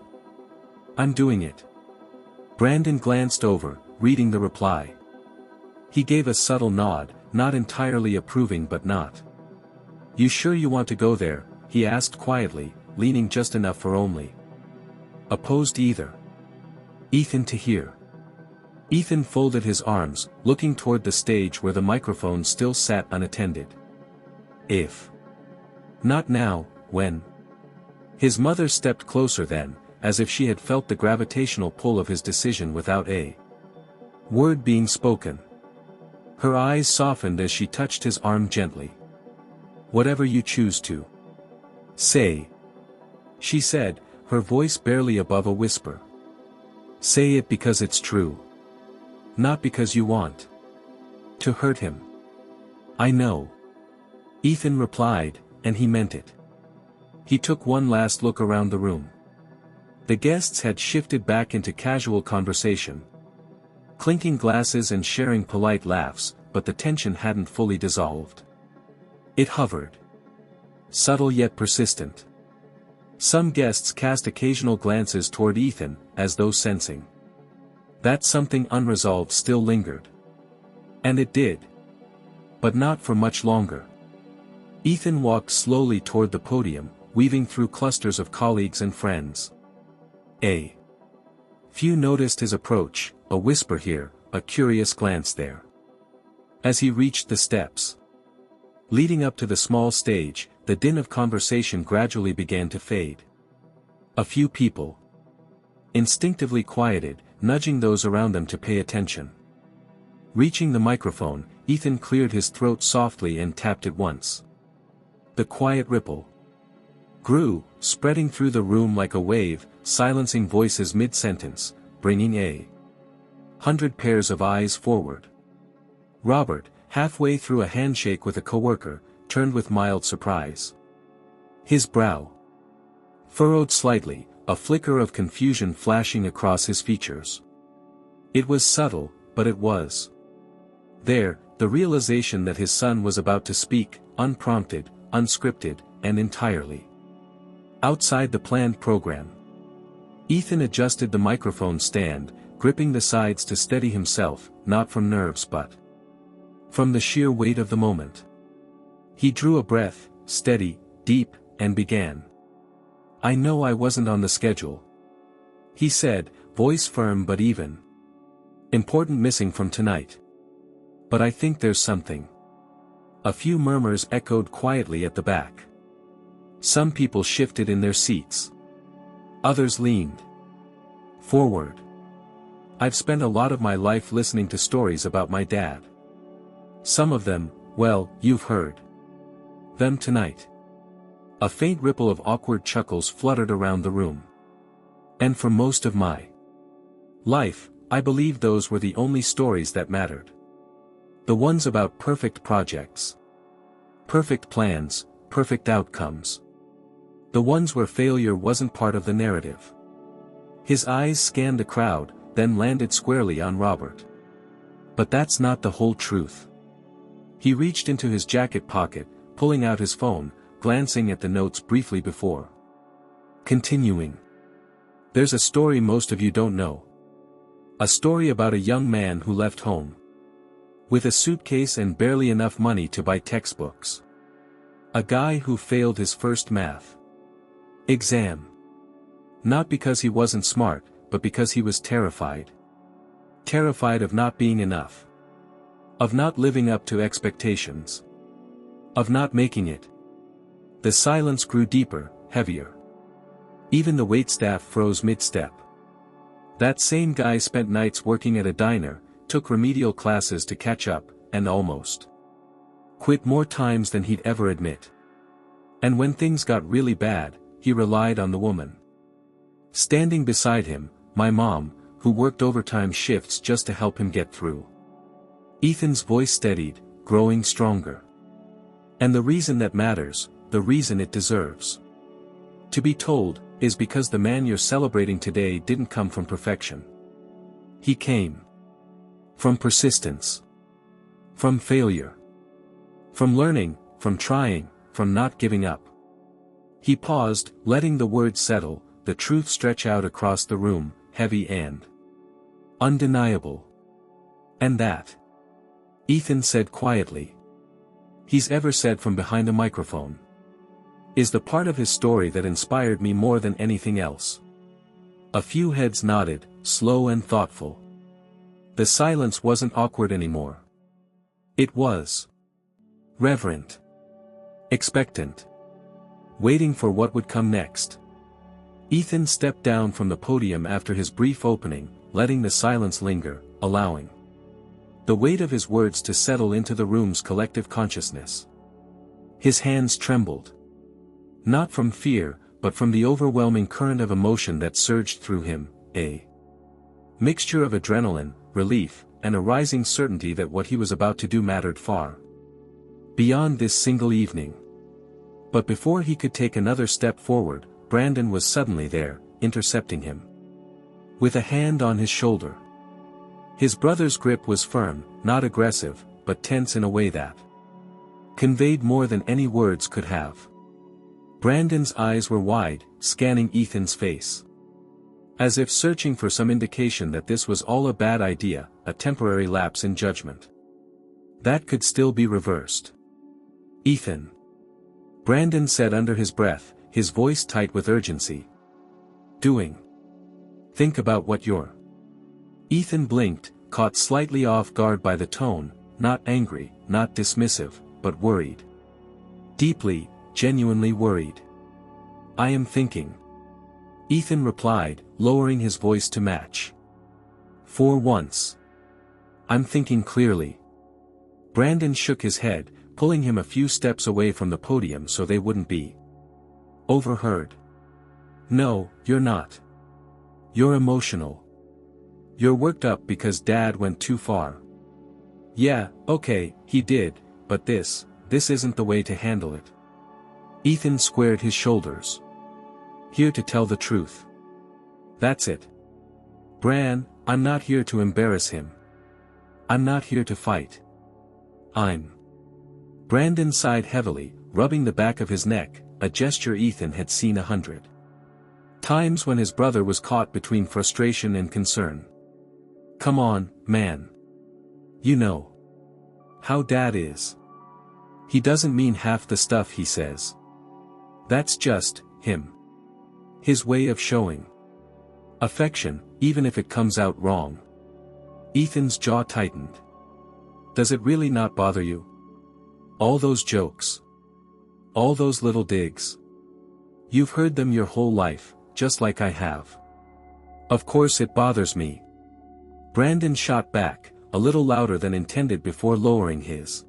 I'm doing it." Brandon glanced over, reading the reply. He gave a subtle nod, not entirely approving but not. "You sure you want to go there?" he asked quietly, leaning just enough for only opposed either Ethan to hear. Ethan folded his arms, looking toward the stage where the microphone still sat unattended. If not now, when? His mother stepped closer then, as if she had felt the gravitational pull of his decision without a word being spoken. Her eyes softened as she touched his arm gently. "Whatever you choose to say," she said, her voice barely above a whisper. "Say it because it's true. Not because you want to hurt him." "I know," Ethan replied, and he meant it. He took one last look around the room. The guests had shifted back into casual conversation, clinking glasses and sharing polite laughs, but the tension hadn't fully dissolved. It hovered, subtle yet persistent. Some guests cast occasional glances toward Ethan, as though sensing that something unresolved still lingered. And it did. But not for much longer. Ethan walked slowly toward the podium, weaving through clusters of colleagues and friends. A few noticed his approach, a whisper here, a curious glance there. As he reached the steps leading up to the small stage, the din of conversation gradually began to fade. A few people instinctively quieted, nudging those around them to pay attention. Reaching the microphone, Ethan cleared his throat softly and tapped it once. The quiet ripple grew, spreading through the room like a wave, silencing voices mid-sentence, bringing 100 pairs of eyes forward. Robert, halfway through a handshake with a coworker, turned with mild surprise. His brow furrowed slightly, a flicker of confusion flashing across his features. It was subtle, but it was there, the realization that his son was about to speak, unprompted, unscripted, and entirely outside the planned program. Ethan adjusted the microphone stand, gripping the sides to steady himself, not from nerves but from the sheer weight of the moment. He drew a breath, steady, deep, and began. "I know I wasn't on the schedule," he said, voice firm but even. "Important missing from tonight. But I think there's something." A few murmurs echoed quietly at the back. Some people shifted in their seats. Others leaned forward. "I've spent a lot of my life listening to stories about my dad. Some of them, well, you've heard them tonight." A faint ripple of awkward chuckles fluttered around the room. "And for most of my life, I believed those were the only stories that mattered. The ones about perfect projects, perfect plans, perfect outcomes. The ones where failure wasn't part of the narrative." His eyes scanned the crowd, then landed squarely on Robert. "But that's not the whole truth." He reached into his jacket pocket, pulling out his phone, glancing at the notes briefly before continuing. "There's a story most of you don't know. A story about a young man who left home with a suitcase and barely enough money to buy textbooks. A guy who failed his first math exam. Not because he wasn't smart, but because he was terrified. Terrified of not being enough. Of not living up to expectations. Of not making it." The silence grew deeper, heavier. Even the waitstaff froze mid-step. That same guy spent nights working at a diner, took remedial classes to catch up, and almost quit more times than he'd ever admit. And when things got really bad, he relied on the woman standing beside him, my mom, who worked overtime shifts just to help him get through. Ethan's voice steadied, growing stronger. "And the reason that matters, the reason it deserves to be told, is because the man you're celebrating today didn't come from perfection. He came from persistence. From failure. From learning, from trying, from not giving up." He paused, letting the words settle, the truth stretch out across the room, heavy and undeniable. "And that," Ethan said quietly, "he's ever said from behind a microphone, is the part of his story that inspired me more than anything else." A few heads nodded, slow and thoughtful. The silence wasn't awkward anymore. It was reverent. expectant. Waiting for what would come next. Ethan stepped down from the podium after his brief opening, letting the silence linger, allowing the weight of his words to settle into the room's collective consciousness. His hands trembled. Not from fear, but from the overwhelming current of emotion that surged through him, a mixture of adrenaline, relief, and a rising certainty that what he was about to do mattered far beyond this single evening. But before he could take another step forward, Brandon was suddenly there, intercepting him with a hand on his shoulder. His brother's grip was firm, not aggressive, but tense in a way that conveyed more than any words could have. Brandon's eyes were wide, scanning Ethan's face, as if searching for some indication that this was all a bad idea, a temporary lapse in judgment that could still be reversed. "Ethan," Brandon said under his breath, his voice tight with urgency. "Doing? Think about what you're." Ethan blinked, caught slightly off guard by the tone, not angry, not dismissive, but worried. Deeply, genuinely worried. "I am thinking," Ethan replied, lowering his voice to match. "For once. I'm thinking clearly." Brandon shook his head, pulling him a few steps away from the podium so they wouldn't be overheard. "No, you're not. You're emotional. You're worked up because Dad went too far." "Yeah, okay, he did, but this isn't the way to handle it." Ethan squared his shoulders. "Here to tell the truth. That's it. Bran, I'm not here to embarrass him. I'm not here to fight. Brandon sighed heavily, rubbing the back of his neck, a gesture Ethan had seen 100 times when his brother was caught between frustration and concern. "Come on, man. You know how Dad is. He doesn't mean half the stuff he says. That's just him. His way of showing affection, even if it comes out wrong." Ethan's jaw tightened. "Does it really not bother you? All those jokes. All those little digs. You've heard them your whole life, just like I have." "Of course it bothers me." Brandon shot back, a little louder than intended before lowering his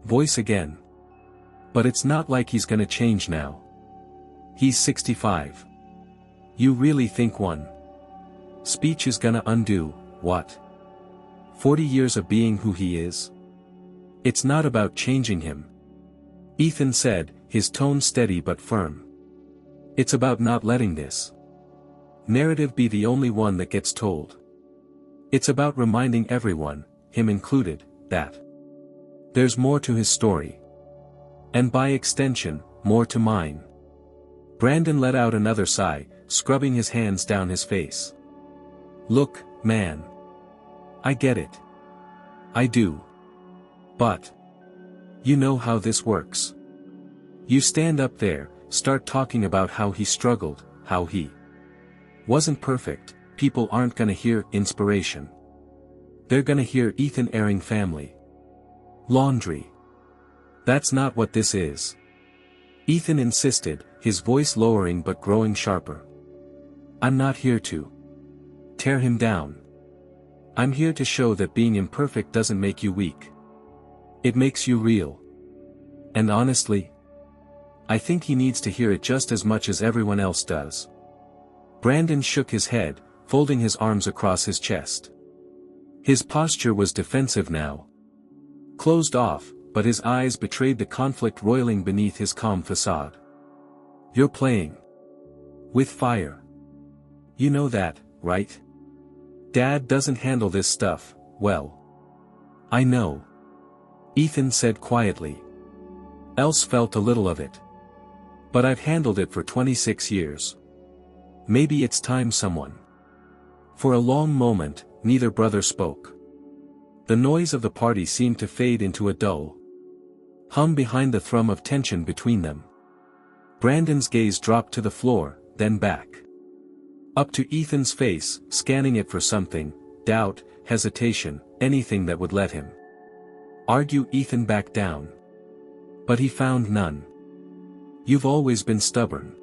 voice again. "But it's not like he's gonna change now. He's 65. You really think one speech is gonna undo, what? 40 years of being who he is? It's not about changing him," Ethan said, his tone steady but firm. "It's about not letting this narrative be the only one that gets told. It's about reminding everyone, him included, that there's more to his story. And by extension, more to mine." Brandon let out another sigh, scrubbing his hands down his face. "Look, man. I get it. I do. But you know how this works. You stand up there, start talking about how he struggled, how he wasn't perfect, people aren't gonna hear inspiration. They're gonna hear Ethan airing family laundry. That's not what this is." Ethan insisted, his voice lowering but growing sharper. "I'm not here to tear him down. I'm here to show that being imperfect doesn't make you weak. It makes you real. And honestly, I think he needs to hear it just as much as everyone else does." Brandon shook his head, folding his arms across his chest. His posture was defensive now. Closed off, but his eyes betrayed the conflict roiling beneath his calm facade. "You're playing with fire. You know that, right? Dad doesn't handle this stuff well." "I know," Ethan said quietly. "Else felt a little of it. But I've handled it for 26 years. Maybe it's time someone." For a long moment, neither brother spoke. The noise of the party seemed to fade into a dull hum behind the thrum of tension between them. Brandon's gaze dropped to the floor, then back up to Ethan's face, scanning it for something, doubt, hesitation, anything that would let him argue. Ethan backed down. But he found none. "You've always been stubborn,"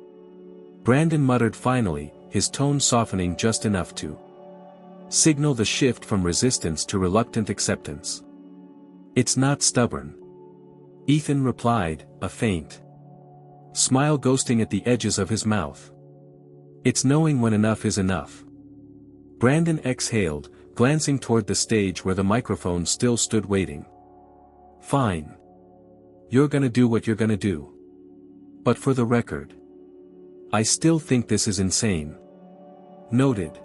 Brandon muttered finally, his tone softening just enough to signal the shift from resistance to reluctant acceptance. "It's not stubborn," Ethan replied, a faint smile ghosting at the edges of his mouth. "It's knowing when enough is enough." Brandon exhaled, glancing toward the stage where the microphone still stood waiting. "Fine. You're gonna do what you're gonna do. But for the record, I still think this is insane." "Noted,"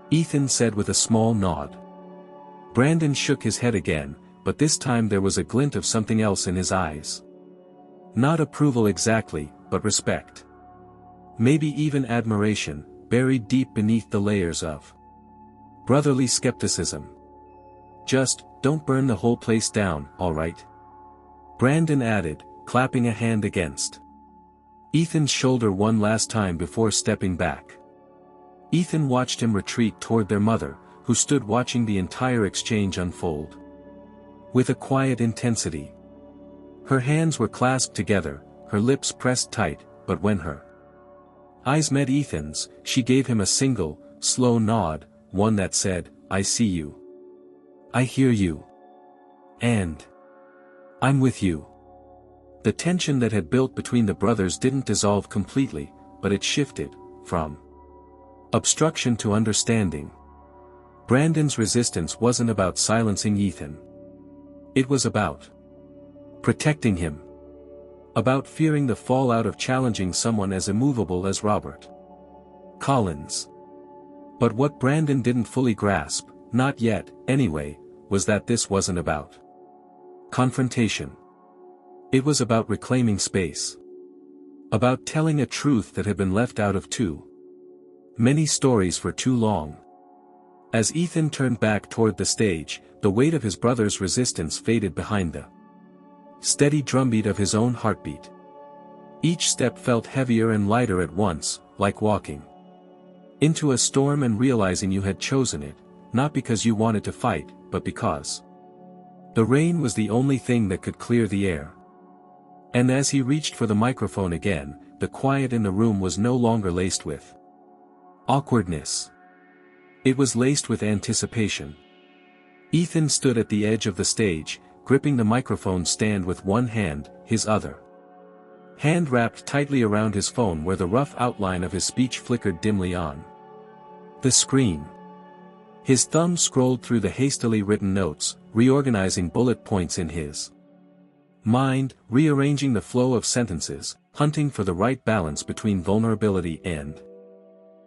Ethan said with a small nod. Brandon shook his head again, but this time there was a glint of something else in his eyes. Not approval exactly, but respect. Maybe even admiration, buried deep beneath the layers of brotherly skepticism. "Just, don't burn the whole place down, all right?" Brandon added, clapping a hand against Ethan's shoulder one last time before stepping back. Ethan watched him retreat toward their mother, who stood watching the entire exchange unfold with a quiet intensity. Her hands were clasped together, her lips pressed tight, but when her eyes met Ethan's, she gave him a single, slow nod, one that said, "I see you. I hear you. And I'm with you." The tension that had built between the brothers didn't dissolve completely, but it shifted, from obstruction to understanding. Brandon's resistance wasn't about silencing Ethan. It was about protecting him. About fearing the fallout of challenging someone as immovable as Robert Collins. But what Brandon didn't fully grasp, not yet, anyway, was that this wasn't about confrontation. It was about reclaiming space. About telling a truth that had been left out of too many stories for too long. As Ethan turned back toward the stage, the weight of his brother's resistance faded behind the steady drumbeat of his own heartbeat. Each step felt heavier and lighter at once, like walking into a storm and realizing you had chosen it, not because you wanted to fight, but because the rain was the only thing that could clear the air. And as he reached for the microphone again, the quiet in the room was no longer laced with awkwardness. It was laced with anticipation. Ethan stood at the edge of the stage, gripping the microphone stand with one hand, his other hand wrapped tightly around his phone where the rough outline of his speech flickered dimly on the screen. His thumb scrolled through the hastily written notes, reorganizing bullet points in his mind, rearranging the flow of sentences, hunting for the right balance between vulnerability and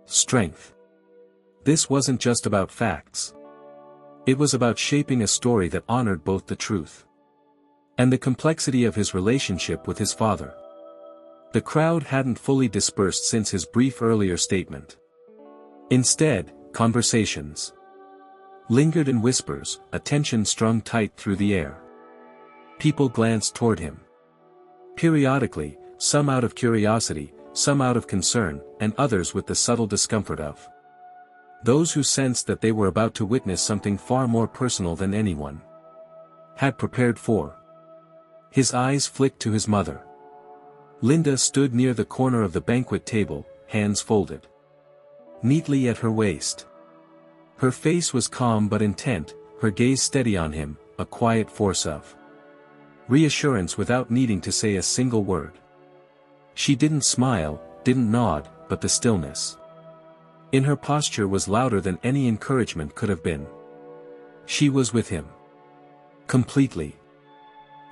strength. This wasn't just about facts. It was about shaping a story that honored both the truth and the complexity of his relationship with his father. The crowd hadn't fully dispersed since his brief earlier statement. Instead, conversations lingered in whispers, a tension strung tight through the air. People glanced toward him periodically, some out of curiosity, some out of concern, and others with the subtle discomfort of those who sensed that they were about to witness something far more personal than anyone had prepared for. His eyes flicked to his mother. Linda stood near the corner of the banquet table, hands folded neatly at her waist. Her face was calm but intent, her gaze steady on him, a quiet force of reassurance without needing to say a single word. She didn't smile, didn't nod, but the stillness in her posture was louder than any encouragement could have been. She was with him completely.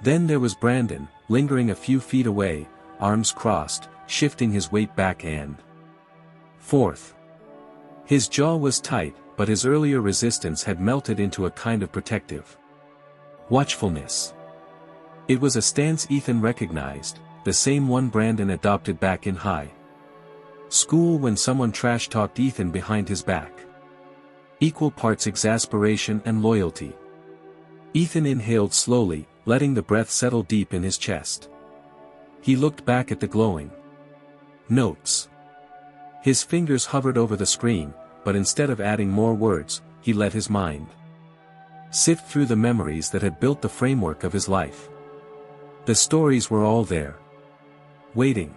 Then there was Brandon, lingering a few feet away, arms crossed, shifting his weight back and forth. His jaw was tight, but his earlier resistance had melted into a kind of protective watchfulness. It was a stance Ethan recognized, the same one Brandon adopted back in high school when someone trash-talked Ethan behind his back. Equal parts exasperation and loyalty. Ethan inhaled slowly, letting the breath settle deep in his chest. He looked back at the glowing notes. His fingers hovered over the screen, but instead of adding more words, he let his mind sift through the memories that had built the framework of his life. The stories were all there. Waiting.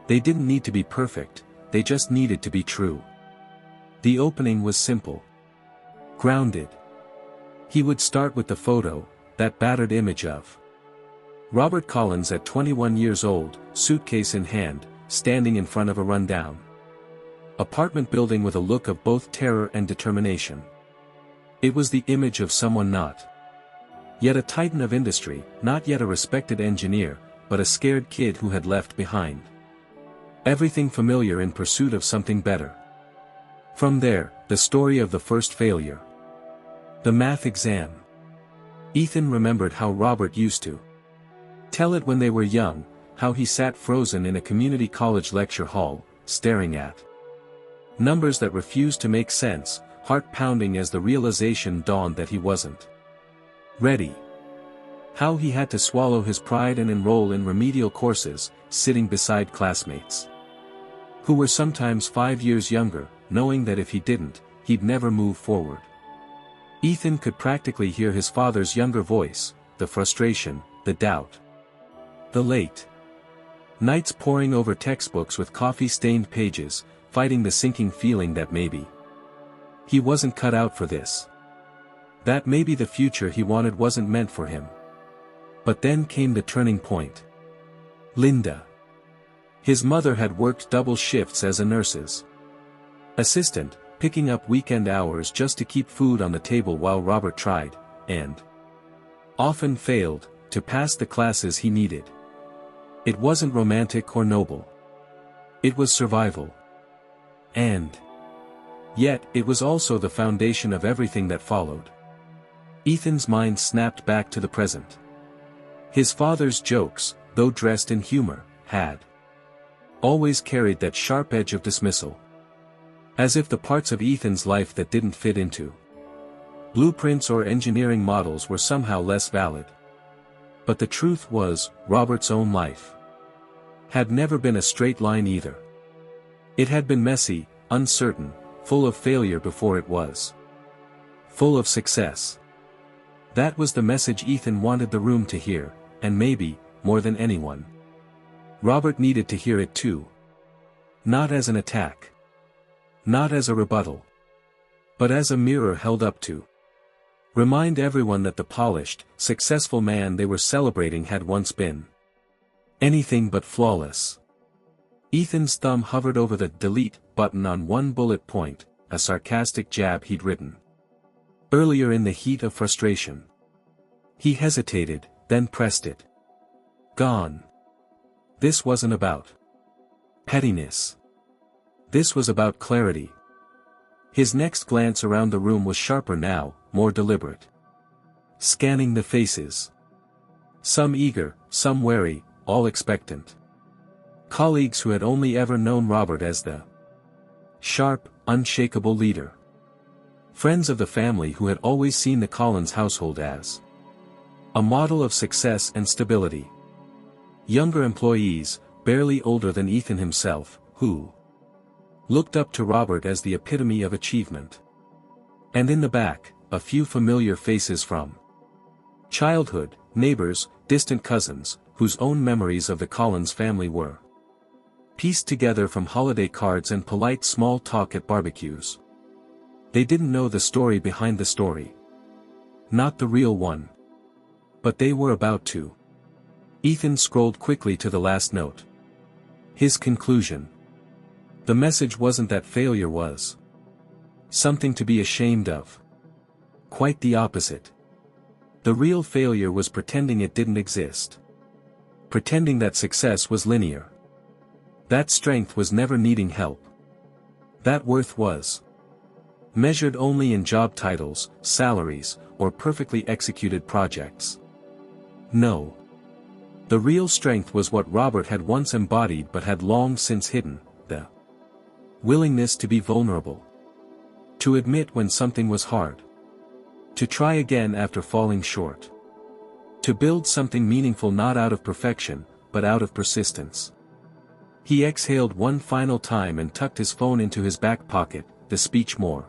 They didn't need to be perfect, they just needed to be true. The opening was simple. Grounded. He would start with the photo, that battered image of Robert Collins at 21 years old, suitcase in hand, standing in front of a rundown apartment building with a look of both terror and determination. It was the image of someone not yet a titan of industry, not yet a respected engineer, but a scared kid who had left behind everything familiar in pursuit of something better. From there, the story of the first failure. The math exam. Ethan remembered how Robert used to tell it when they were young, how he sat frozen in a community college lecture hall, staring at numbers that refused to make sense, heart pounding as the realization dawned that he wasn't ready. How he had to swallow his pride and enroll in remedial courses, sitting beside classmates who were sometimes 5 years younger, knowing that if he didn't, he'd never move forward. Ethan could practically hear his father's younger voice, the frustration, the doubt. The late nights poring over textbooks with coffee-stained pages, fighting the sinking feeling that maybe he wasn't cut out for this. That maybe the future he wanted wasn't meant for him. But then came the turning point. Linda. His mother had worked double shifts as a nurse's assistant, picking up weekend hours just to keep food on the table while Robert tried, and often failed, to pass the classes he needed. It wasn't romantic or noble. It was survival. And yet, it was also the foundation of everything that followed. Ethan's mind snapped back to the present. His father's jokes, though dressed in humor, had always carried that sharp edge of dismissal. As if the parts of Ethan's life that didn't fit into blueprints or engineering models were somehow less valid. But the truth was, Robert's own life had never been a straight line either. It had been messy, uncertain, full of failure before it was full of success. That was the message Ethan wanted the room to hear, and maybe, more than anyone, Robert needed to hear it too. Not as an attack. Not as a rebuttal. But as a mirror held up to remind everyone that the polished, successful man they were celebrating had once been anything but flawless. Ethan's thumb hovered over the delete button on one bullet point, a sarcastic jab he'd written earlier in the heat of frustration. He hesitated, then pressed it. Gone. This wasn't about pettiness. This was about clarity. His next glance around the room was sharper now, more deliberate. Scanning the faces. Some eager, some wary, all expectant. Colleagues who had only ever known Robert as the sharp, unshakable leader. Friends of the family who had always seen the Collins household as a model of success and stability. Younger employees, barely older than Ethan himself, who looked up to Robert as the epitome of achievement. And in the back, a few familiar faces from childhood, neighbors, distant cousins, whose own memories of the Collins family were pieced together from holiday cards and polite small talk at barbecues. They didn't know the story behind the story. Not the real one. But they were about to. Ethan scrolled quickly to the last note. His conclusion. The message wasn't that failure was something to be ashamed of. Quite the opposite. The real failure was pretending it didn't exist. Pretending that success was linear. That strength was never needing help. That worth was measured only in job titles, salaries, or perfectly executed projects. No. The real strength was what Robert had once embodied but had long since hidden, the willingness to be vulnerable. To admit when something was hard. To try again after falling short. To build something meaningful not out of perfection, but out of persistence. He exhaled one final time and tucked his phone into his back pocket, the speech more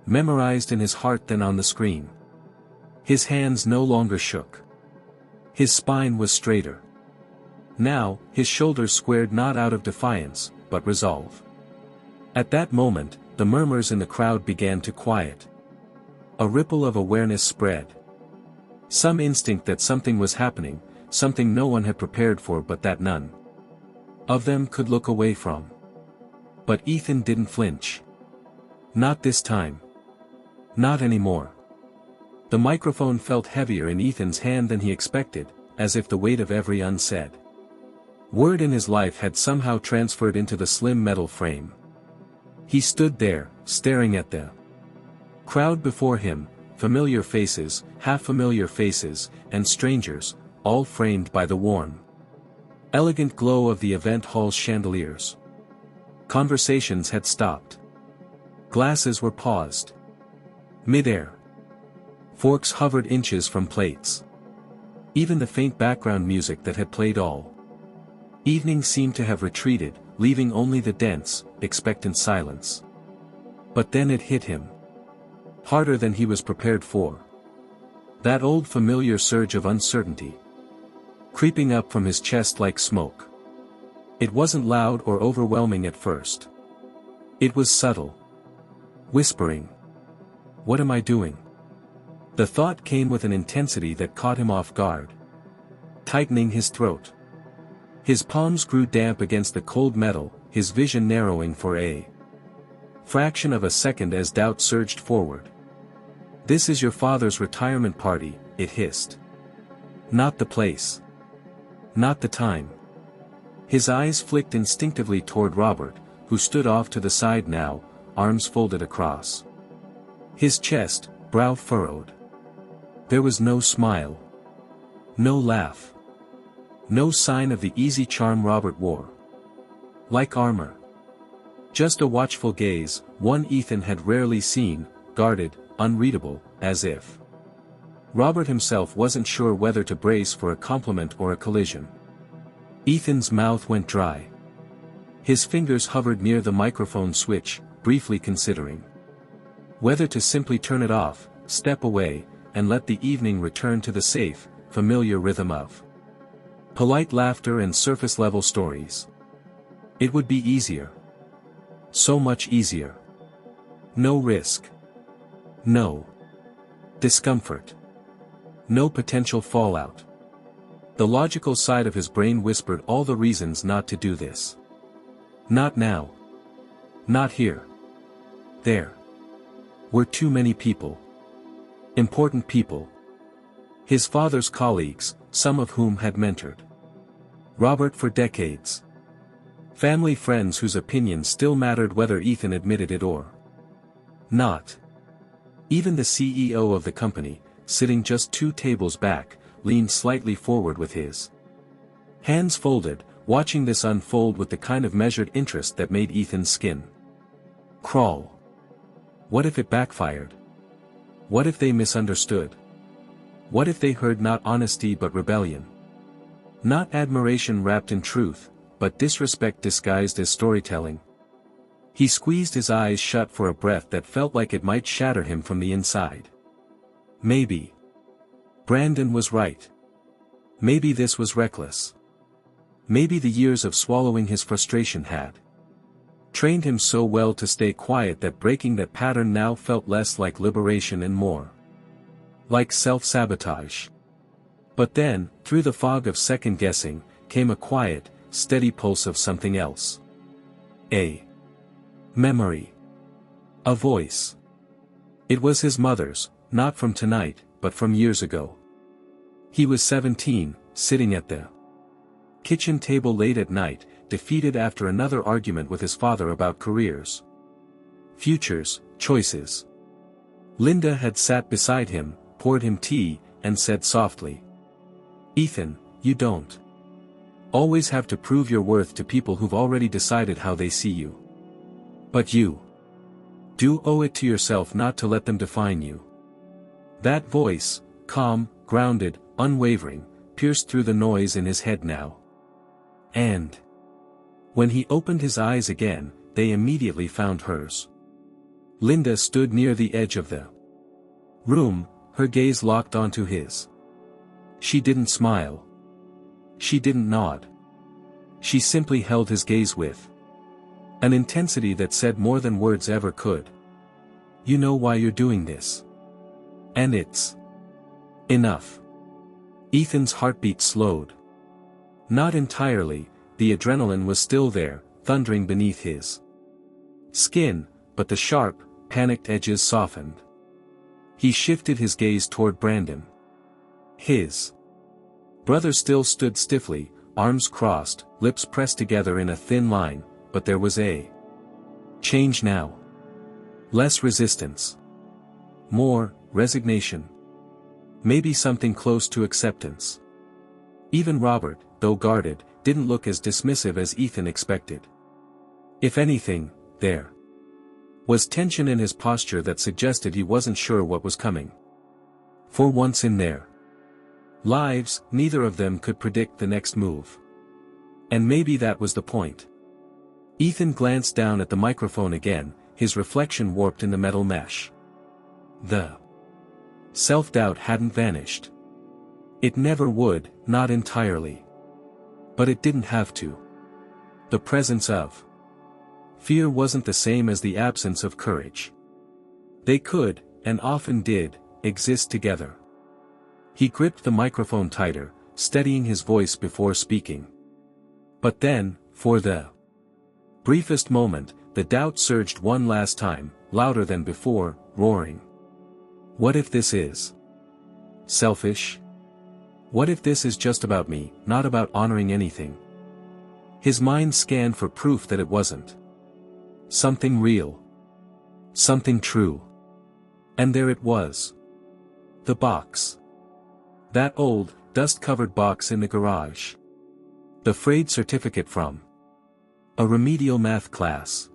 memorized in his heart than on the screen. His hands no longer shook. His spine was straighter. Now, his shoulders squared not out of defiance, but resolve. At that moment, the murmurs in the crowd began to quiet. A ripple of awareness spread. Some instinct that something was happening, something no one had prepared for but that none of them could look away from. But Ethan didn't flinch. Not this time. Not anymore. The microphone felt heavier in Ethan's hand than he expected, as if the weight of every unsaid word in his life had somehow transferred into the slim metal frame. He stood there, staring at the crowd before him, familiar faces, half-familiar faces, and strangers, all framed by the warm, elegant glow of the event hall's chandeliers. Conversations had stopped. Glasses were paused. Mid-air. Forks hovered inches from plates. Even the faint background music that had played all evening seemed to have retreated, leaving only the dense, expectant silence. But then it hit him. Harder than he was prepared for. That old familiar surge of uncertainty, creeping up from his chest like smoke. It wasn't loud or overwhelming at first. It was subtle. Whispering. What am I doing? The thought came with an intensity that caught him off guard. Tightening his throat. His palms grew damp against the cold metal, his vision narrowing for a fraction of a second as doubt surged forward. This is your father's retirement party, it hissed. Not the place. Not the time. His eyes flicked instinctively toward Robert, who stood off to the side now, arms folded across his chest, brow furrowed. There was no smile. No laugh. No sign of the easy charm Robert wore. Like armor. Just a watchful gaze, one Ethan had rarely seen, guarded, unreadable, as if Robert himself wasn't sure whether to brace for a compliment or a collision. Ethan's mouth went dry. His fingers hovered near the microphone switch, briefly considering whether to simply turn it off, step away, and let the evening return to the safe, familiar rhythm of polite laughter and surface-level stories. It would be easier. So much easier. No risk. No discomfort. No potential fallout. The logical side of his brain whispered all the reasons not to do this. Not now. Not here. There. Were too many people. Important people. His father's colleagues, some of whom had mentored Robert for decades. Family friends whose opinions still mattered whether Ethan admitted it or not. Even the CEO of the company, sitting just 2 tables back, leaned slightly forward with his hands folded, watching this unfold with the kind of measured interest that made Ethan's skin crawl. What if it backfired? What if they misunderstood? What if they heard not honesty but rebellion? Not admiration wrapped in truth, but disrespect disguised as storytelling? He squeezed his eyes shut for a breath that felt like it might shatter him from the inside. Maybe Brandon was right. Maybe this was reckless. Maybe the years of swallowing his frustration had trained him so well to stay quiet that breaking that pattern now felt less like liberation and more like self-sabotage. But then, through the fog of second-guessing, came a quiet, steady pulse of something else. A memory. A voice. It was his mother's, not from tonight, but from years ago. He was 17, sitting at the kitchen table late at night, defeated after another argument with his father about careers, futures, choices. Linda had sat beside him, poured him tea, and said softly, "Ethan, you don't always have to prove your worth to people who've already decided how they see you. But you do owe it to yourself not to let them define you." That voice, calm, grounded, unwavering, pierced through the noise in his head now. And when he opened his eyes again, they immediately found hers. Linda stood near the edge of the room, her gaze locked onto his. She didn't smile. She didn't nod. She simply held his gaze with an intensity that said more than words ever could. You know why you're doing this. And it's enough. Ethan's heartbeat slowed. Not entirely, the adrenaline was still there, thundering beneath his skin, but the sharp, panicked edges softened. He shifted his gaze toward Brandon. His brother still stood stiffly, arms crossed, lips pressed together in a thin line, but there was a change now. Less resistance. More resignation. Maybe something close to acceptance. Even Robert, though guarded, didn't look as dismissive as Ethan expected. If anything, there was tension in his posture that suggested he wasn't sure what was coming. For once in their lives, neither of them could predict the next move. And maybe that was the point. Ethan glanced down at the microphone again, his reflection warped in the metal mesh. The self-doubt hadn't vanished. It never would, not entirely. But it didn't have to. The presence of fear wasn't the same as the absence of courage. They could, and often did, exist together. He gripped the microphone tighter, steadying his voice before speaking. But then, for the briefest moment, the doubt surged one last time, louder than before, roaring. What if this is selfish? What if this is just about me, not about honoring anything? His mind scanned for proof that it wasn't. Something real. Something true. And there it was. The box. That old, dust-covered box in the garage. The frayed certificate from a remedial math class.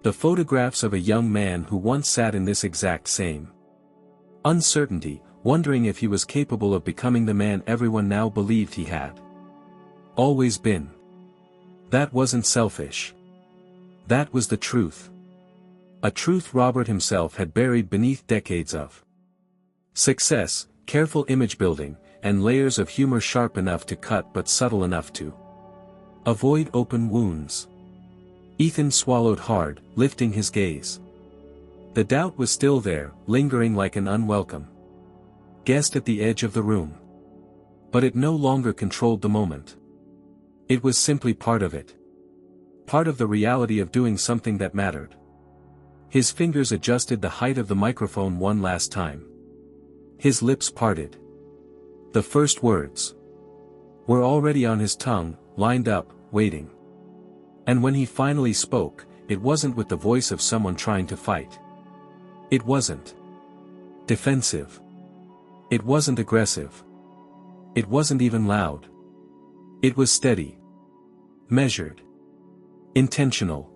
The photographs of a young man who once sat in this exact same uncertainty, wondering if he was capable of becoming the man everyone now believed he had always been. That wasn't selfish. That was the truth. A truth Robert himself had buried beneath decades of success, careful image building, and layers of humor sharp enough to cut but subtle enough to avoid open wounds. Ethan swallowed hard, lifting his gaze. The doubt was still there, lingering like an unwelcome guest at the edge of the room. But it no longer controlled the moment. It was simply part of it. Part of the reality of doing something that mattered. His fingers adjusted the height of the microphone one last time. His lips parted. The first words were already on his tongue, lined up, waiting. And when he finally spoke, it wasn't with the voice of someone trying to fight. It wasn't defensive. It wasn't aggressive. It wasn't even loud. It was steady. Measured. Intentional.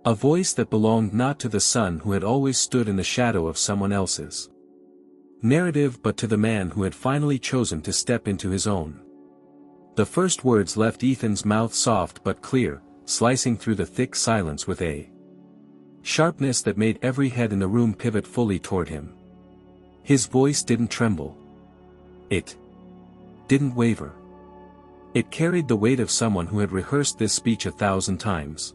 A voice that belonged not to the son who had always stood in the shadow of someone else's narrative but to the man who had finally chosen to step into his own. The first words left Ethan's mouth soft but clear, slicing through the thick silence with a sharpness that made every head in the room pivot fully toward him. His voice didn't tremble. It didn't waver. It carried the weight of someone who had rehearsed this speech 1,000 times.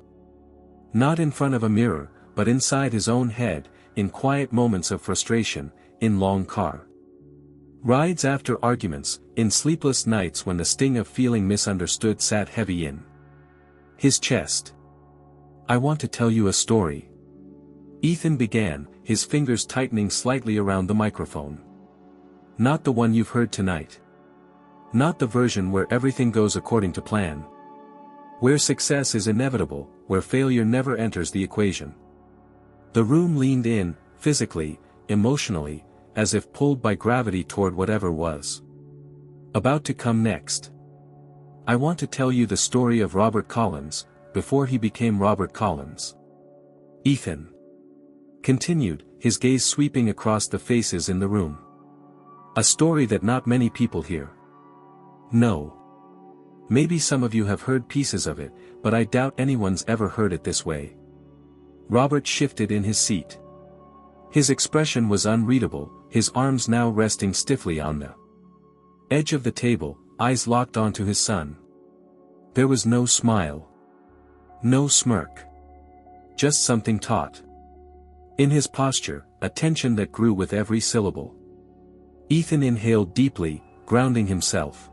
Not in front of a mirror, but inside his own head, in quiet moments of frustration, in long car rides after arguments, in sleepless nights when the sting of feeling misunderstood sat heavy in his chest. I want to tell you a story. Ethan began, his fingers tightening slightly around the microphone. Not the one you've heard tonight. Not the version where everything goes according to plan. Where success is inevitable, where failure never enters the equation. The room leaned in, physically, emotionally, as if pulled by gravity toward whatever was about to come next. I want to tell you the story of Robert Collins, before he became Robert Collins. Ethan continued, his gaze sweeping across the faces in the room. A story that not many people hear. No. Maybe some of you have heard pieces of it, but I doubt anyone's ever heard it this way. Robert shifted in his seat. His expression was unreadable, his arms now resting stiffly on the Edge of the table, eyes locked onto his son. There was no smile. No smirk. Just something taut. In his posture, a tension that grew with every syllable. Ethan inhaled deeply, grounding himself.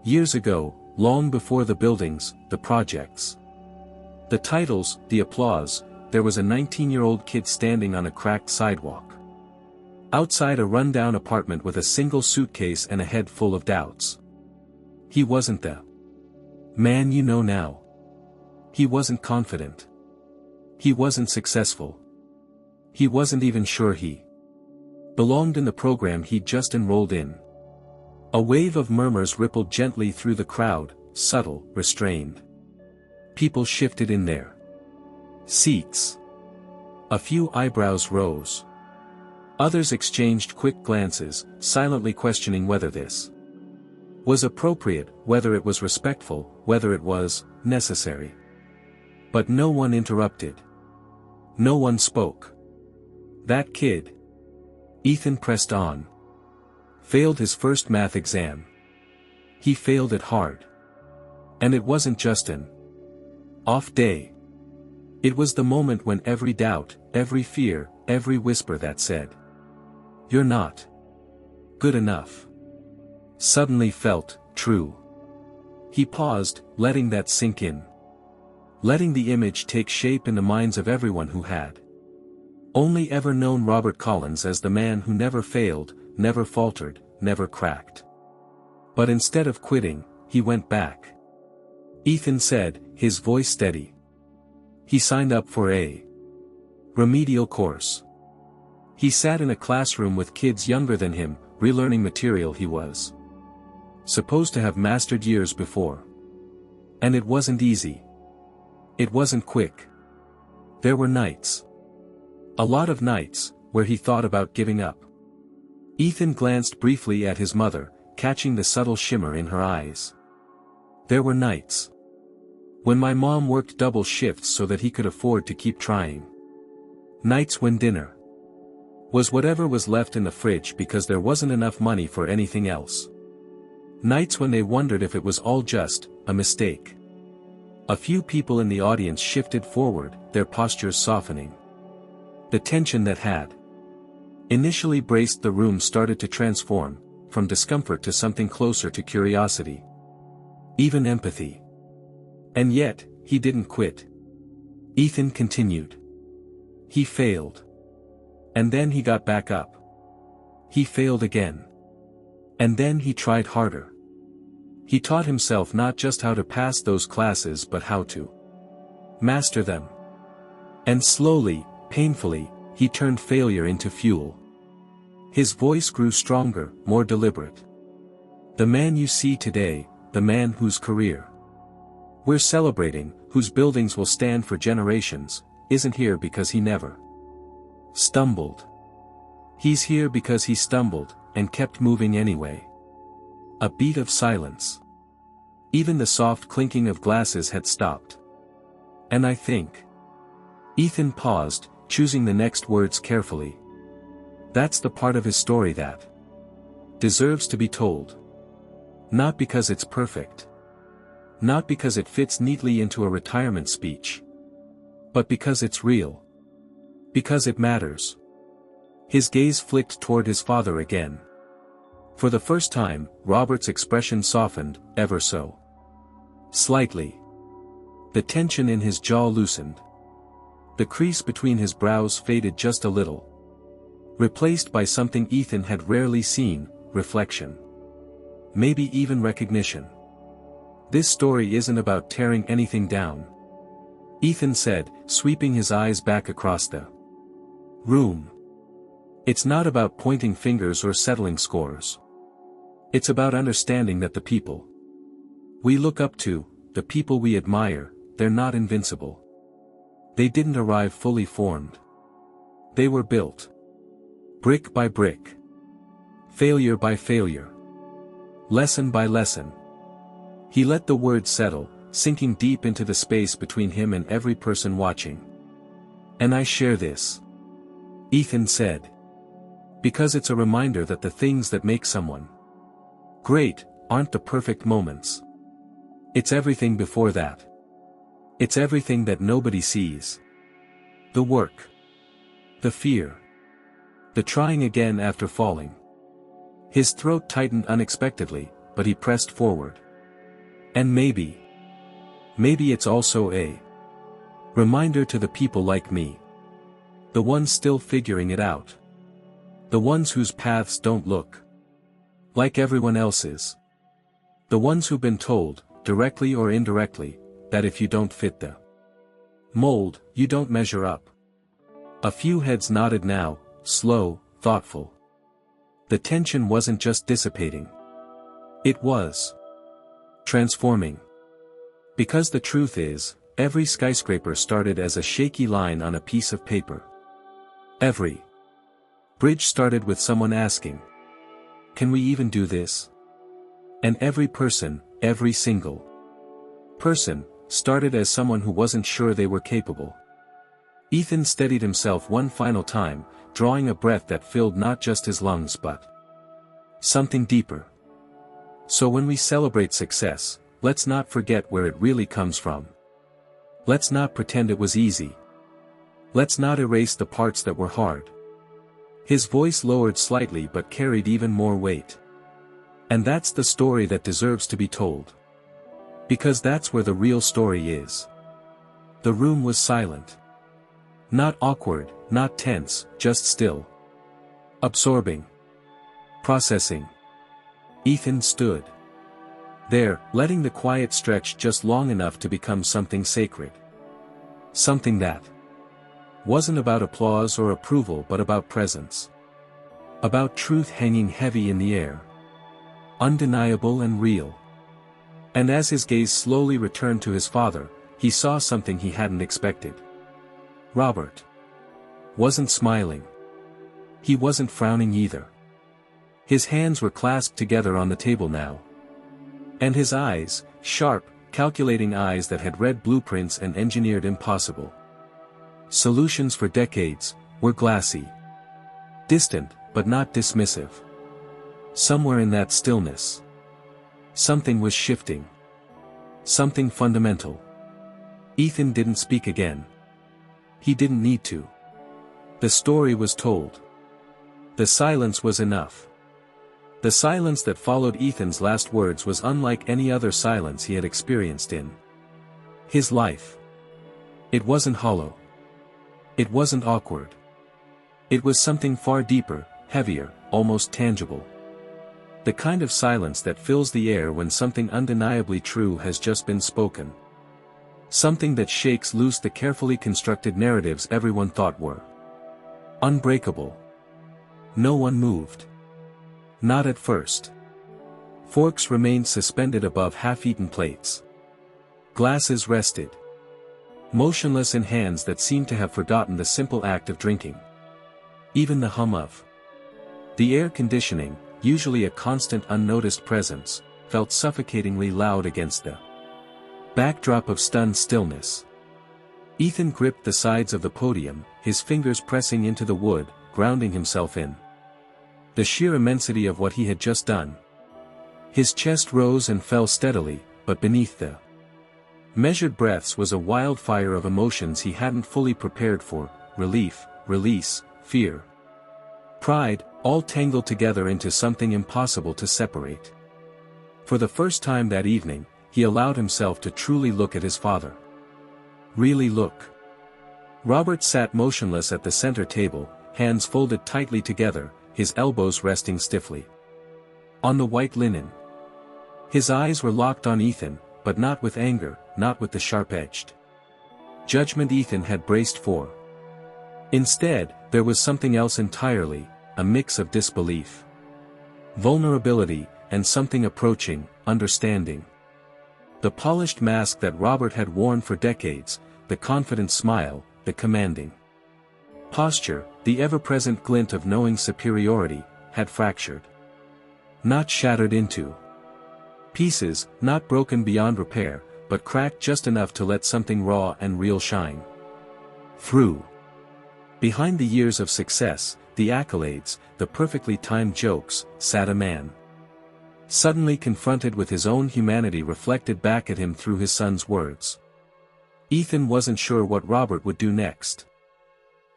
Years ago, long before the buildings, the projects, the titles, the applause, there was a 19-year-old kid standing on a cracked sidewalk. Outside a rundown apartment with a single suitcase and a head full of doubts. He wasn't the man you know now. He wasn't confident. He wasn't successful. He wasn't even sure he belonged in the program he'd just enrolled in. A wave of murmurs rippled gently through the crowd, subtle, restrained. People shifted in their seats. A few eyebrows rose. Others exchanged quick glances, silently questioning whether this was appropriate, whether it was respectful, whether it was necessary. But no one interrupted. No one spoke. That kid, Ethan pressed on, failed his first math exam. He failed it hard. And it wasn't just an off day. It was the moment when every doubt, every fear, every whisper that said, "You're not good enough," suddenly felt true. He paused, letting that sink in. Letting the image take shape in the minds of everyone who had only ever known Robert Collins as the man who never failed, never faltered, never cracked. But instead of quitting, he went back. Ethan said, his voice steady. He signed up for a remedial course. He sat in a classroom with kids younger than him, relearning material he was supposed to have mastered years before. And it wasn't easy. It wasn't quick. There were nights. A lot of nights, where he thought about giving up. Ethan glanced briefly at his mother, catching the subtle shimmer in her eyes. There were nights when my mom worked double shifts so that he could afford to keep trying. Nights when dinner was whatever was left in the fridge because there wasn't enough money for anything else. Nights when they wondered if it was all just a mistake. A few people in the audience shifted forward, their postures softening. The tension that had initially braced the room started to transform, from discomfort to something closer to curiosity. Even empathy. And yet, he didn't quit. Ethan continued. He failed. And then he got back up. He failed again. And then he tried harder. He taught himself not just how to pass those classes but how to master them. And slowly, painfully, he turned failure into fuel. His voice grew stronger, more deliberate. The man you see today, the man whose career we're celebrating, whose buildings will stand for generations, isn't here because he never stumbled. He's here because he stumbled, and kept moving anyway. A beat of silence. Even the soft clinking of glasses had stopped. And I think. Ethan paused, choosing the next words carefully. That's the part of his story that deserves to be told. Not because it's perfect. Not because it fits neatly into a retirement speech. But because it's real. Because it matters. His gaze flicked toward his father again. For the first time, Robert's expression softened, ever so slightly. The tension in his jaw loosened. The crease between his brows faded just a little. Replaced by something Ethan had rarely seen, reflection. Maybe even recognition. This story isn't about tearing anything down. Ethan said, sweeping his eyes back across the room. It's not about pointing fingers or settling scores. It's about understanding that the people we look up to, the people we admire, they're not invincible. They didn't arrive fully formed. They were built. Brick by brick. Failure by failure. Lesson by lesson. He let the words settle, sinking deep into the space between him and every person watching. And I share this, Ethan said, because it's a reminder that the things that make someone Great, aren't the perfect moments. It's everything before that. It's everything that nobody sees. The work. The fear. The trying again after falling. His throat tightened unexpectedly, but he pressed forward. And maybe it's also a reminder to the people like me. The ones still figuring it out. The ones whose paths don't look like everyone else's. The ones who've been told, directly or indirectly, that if you don't fit the mold, you don't measure up. A few heads nodded now, slow, thoughtful. The tension wasn't just dissipating. It was transforming. Because the truth is, every skyscraper started as a shaky line on a piece of paper. Every bridge started with someone asking, "Can we even do this?" And every person, every single person, started as someone who wasn't sure they were capable. Ethan steadied himself one final time, drawing a breath that filled not just his lungs but something deeper. So when we celebrate success, let's not forget where it really comes from. Let's not pretend it was easy. Let's not erase the parts that were hard. His voice lowered slightly but carried even more weight. And that's the story that deserves to be told. Because that's where the real story is. The room was silent. Not awkward, not tense, just still. Absorbing. Processing. Ethan stood there, letting the quiet stretch just long enough to become something sacred. Something that wasn't about applause or approval but about presence. About truth hanging heavy in the air. Undeniable and real. And as his gaze slowly returned to his father, he saw something he hadn't expected. Robert wasn't smiling. He wasn't frowning either. His hands were clasped together on the table now. And his eyes, sharp, calculating eyes that had read blueprints and engineered impossible solutions for decades, were glassy. Distant, but not dismissive. Somewhere in that stillness, something was shifting. Something fundamental. Ethan didn't speak again. He didn't need to. The story was told. The silence was enough. The silence that followed Ethan's last words was unlike any other silence he had experienced in his life. It wasn't hollow. It wasn't awkward. It was something far deeper, heavier, almost tangible. The kind of silence that fills the air when something undeniably true has just been spoken. Something that shakes loose the carefully constructed narratives everyone thought were unbreakable. No one moved. Not at first. Forks remained suspended above half-eaten plates. Glasses rested motionless in hands that seemed to have forgotten the simple act of drinking. Even the hum of the air conditioning, usually a constant unnoticed presence, felt suffocatingly loud against the backdrop of stunned stillness. Ethan gripped the sides of the podium, his fingers pressing into the wood, grounding himself in the sheer immensity of what he had just done. His chest rose and fell steadily, but beneath the measured breaths was a wildfire of emotions he hadn't fully prepared for: relief, release, fear, pride, all tangled together into something impossible to separate. For the first time that evening, he allowed himself to truly look at his father. Really look. Robert sat motionless at the center table, hands folded tightly together, his elbows resting stiffly on the white linen. His eyes were locked on Ethan, but not with anger, not with the sharp-edged judgment Ethan had braced for. Instead, there was something else entirely, a mix of disbelief, vulnerability, and something approaching, understanding. The polished mask that Robert had worn for decades, the confident smile, the commanding posture, the ever-present glint of knowing superiority, had fractured. Not shattered into pieces, not broken beyond repair, but cracked just enough to let something raw and real shine through. Behind the years of success, the accolades, the perfectly timed jokes, sat a man Suddenly confronted with his own humanity reflected back at him through his son's words. Ethan wasn't sure what Robert would do next.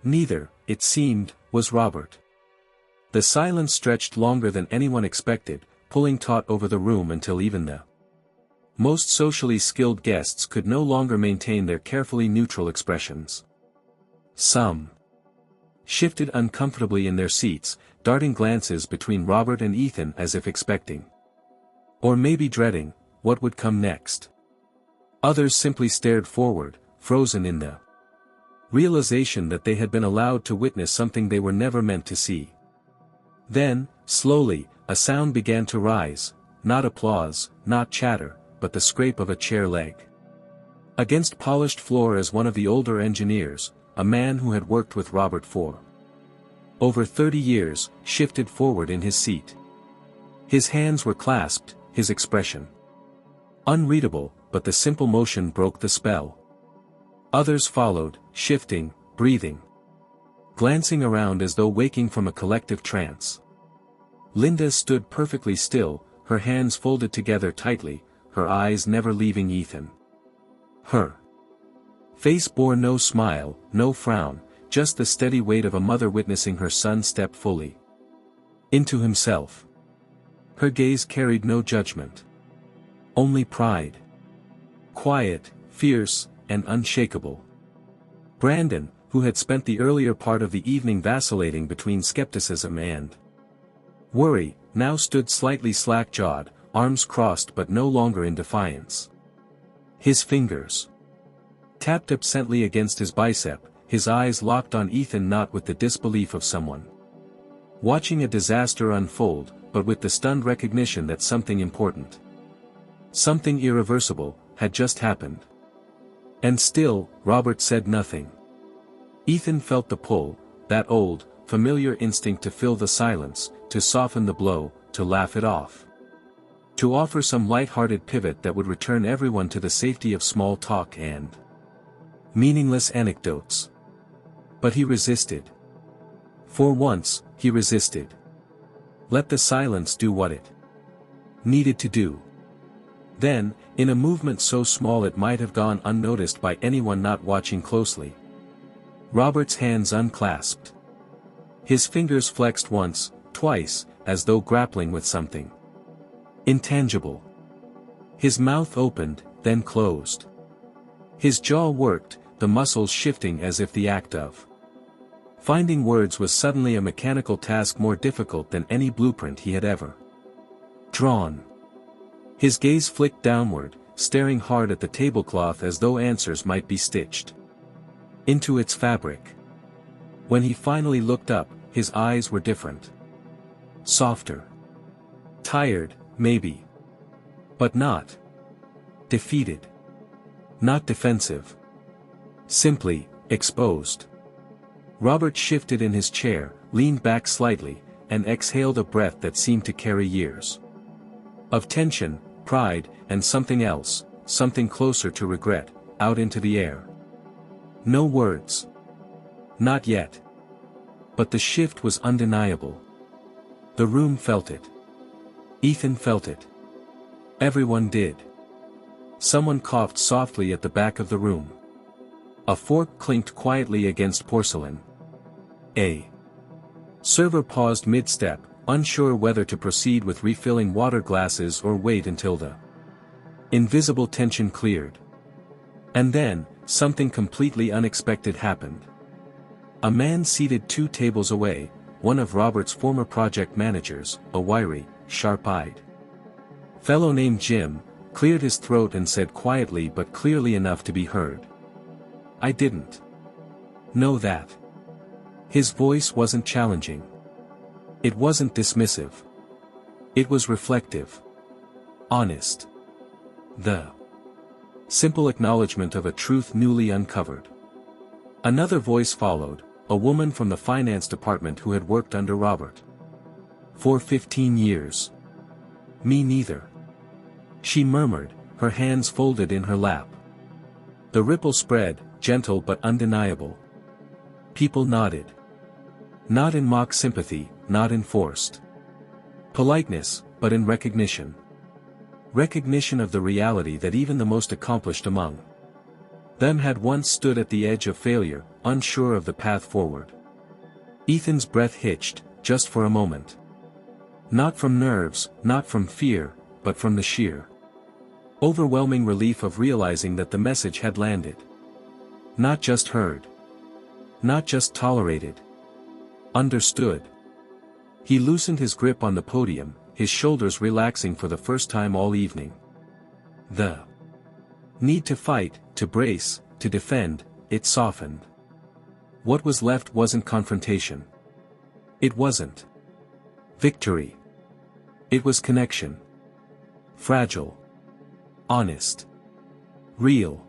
Neither, it seemed, was Robert. The silence stretched longer than anyone expected, pulling taut over the room until even the most socially skilled guests could no longer maintain their carefully neutral expressions. Some shifted uncomfortably in their seats, darting glances between Robert and Ethan as if expecting, or maybe dreading, what would come next. Others simply stared forward, frozen in the realization that they had been allowed to witness something they were never meant to see. Then, slowly, a sound began to rise, not applause, not chatter, but the scrape of a chair leg against polished floor as one of the older engineers, a man who had worked with Robert for over 30 years, shifted forward in his seat. His hands were clasped, his expression unreadable, but the simple motion broke the spell. Others followed, shifting, breathing, glancing around as though waking from a collective trance. Linda stood perfectly still, her hands folded together tightly, her eyes never leaving Ethan. Her face bore no smile, no frown, just the steady weight of a mother witnessing her son step fully into himself. Her gaze carried no judgment, only pride. Quiet, fierce, and unshakable. Brandon, who had spent the earlier part of the evening vacillating between skepticism and worry, now stood slightly slack-jawed, arms crossed but no longer in defiance. His fingers tapped absently against his bicep, his eyes locked on Ethan, not with the disbelief of someone watching a disaster unfold, but with the stunned recognition that something important, something irreversible, had just happened. And still, Robert said nothing. Ethan felt the pull, that old, familiar instinct to fill the silence, to soften the blow, to laugh it off, to offer some light-hearted pivot that would return everyone to the safety of small talk and meaningless anecdotes. But he resisted. For once, he resisted. Let the silence do what it needed to do. Then, in a movement so small it might have gone unnoticed by anyone not watching closely, Robert's hands unclasped. His fingers flexed once, twice, as though grappling with something intangible. His mouth opened, then closed. His jaw worked, the muscles shifting as if the act of finding words was suddenly a mechanical task more difficult than any blueprint he had ever drawn. His gaze flicked downward, staring hard at the tablecloth as though answers might be stitched into its fabric. When he finally looked up, his eyes were different. Softer. Tired, maybe. But not defeated. Not defensive. Simply, exposed. Robert shifted in his chair, leaned back slightly, and exhaled a breath that seemed to carry years of tension, pride, and something else, something closer to regret, out into the air. No words. Not yet. But the shift was undeniable. The room felt it. Ethan felt it. Everyone did. Someone coughed softly at the back of the room. A fork clinked quietly against porcelain. A server paused mid-step, unsure whether to proceed with refilling water glasses or wait until the invisible tension cleared. And then, something completely unexpected happened. A man seated 2 tables away, one of Robert's former project managers, a wiry, sharp-eyed fellow named Jim, cleared his throat and said quietly but clearly enough to be heard, "I didn't know that." His voice wasn't challenging. It wasn't dismissive. It was reflective. Honest. The simple acknowledgement of a truth newly uncovered. Another voice followed, a woman from the finance department who had worked under Robert for 15 years. "Me neither," she murmured, her hands folded in her lap. The ripple spread, gentle but undeniable. People nodded. Not in mock sympathy, not in forced politeness, but in recognition. Recognition of the reality that even the most accomplished among them had once stood at the edge of failure, unsure of the path forward. Ethan's breath hitched, just for a moment. Not from nerves, not from fear, but from the sheer, overwhelming relief of realizing that the message had landed. Not just heard. Not just tolerated. Understood. He loosened his grip on the podium, his shoulders relaxing for the first time all evening. The need to fight, to brace, to defend, it softened. What was left wasn't confrontation. It wasn't victory. It was connection. Fragile. Honest. Real.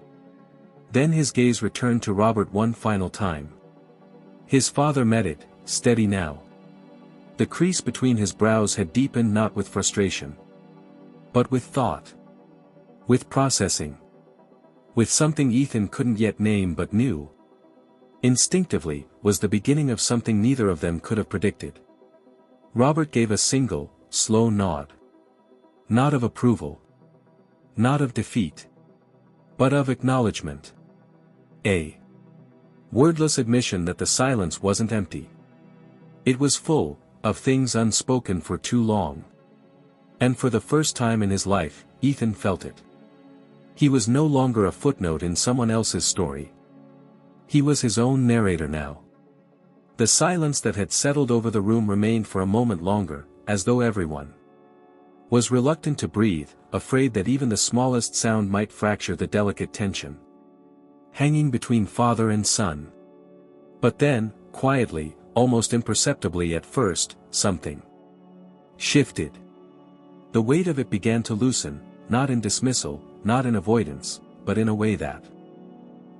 Then his gaze returned to Robert one final time. His father met it, steady now. The crease between his brows had deepened not with frustration, but with thought. With processing. With something Ethan couldn't yet name but knew. Instinctively, was the beginning of something neither of them could have predicted. Robert gave a single, slow nod. Not of approval. Not of defeat. But of acknowledgement. A wordless admission that the silence wasn't empty. It was full, of things unspoken for too long. And for the first time in his life, Ethan felt it. He was no longer a footnote in someone else's story. He was his own narrator now. The silence that had settled over the room remained for a moment longer, as though everyone was reluctant to breathe, afraid that even the smallest sound might fracture the delicate tension hanging between father and son. But then, quietly, almost imperceptibly at first, something shifted. The weight of it began to loosen, not in dismissal, not in avoidance, but in a way that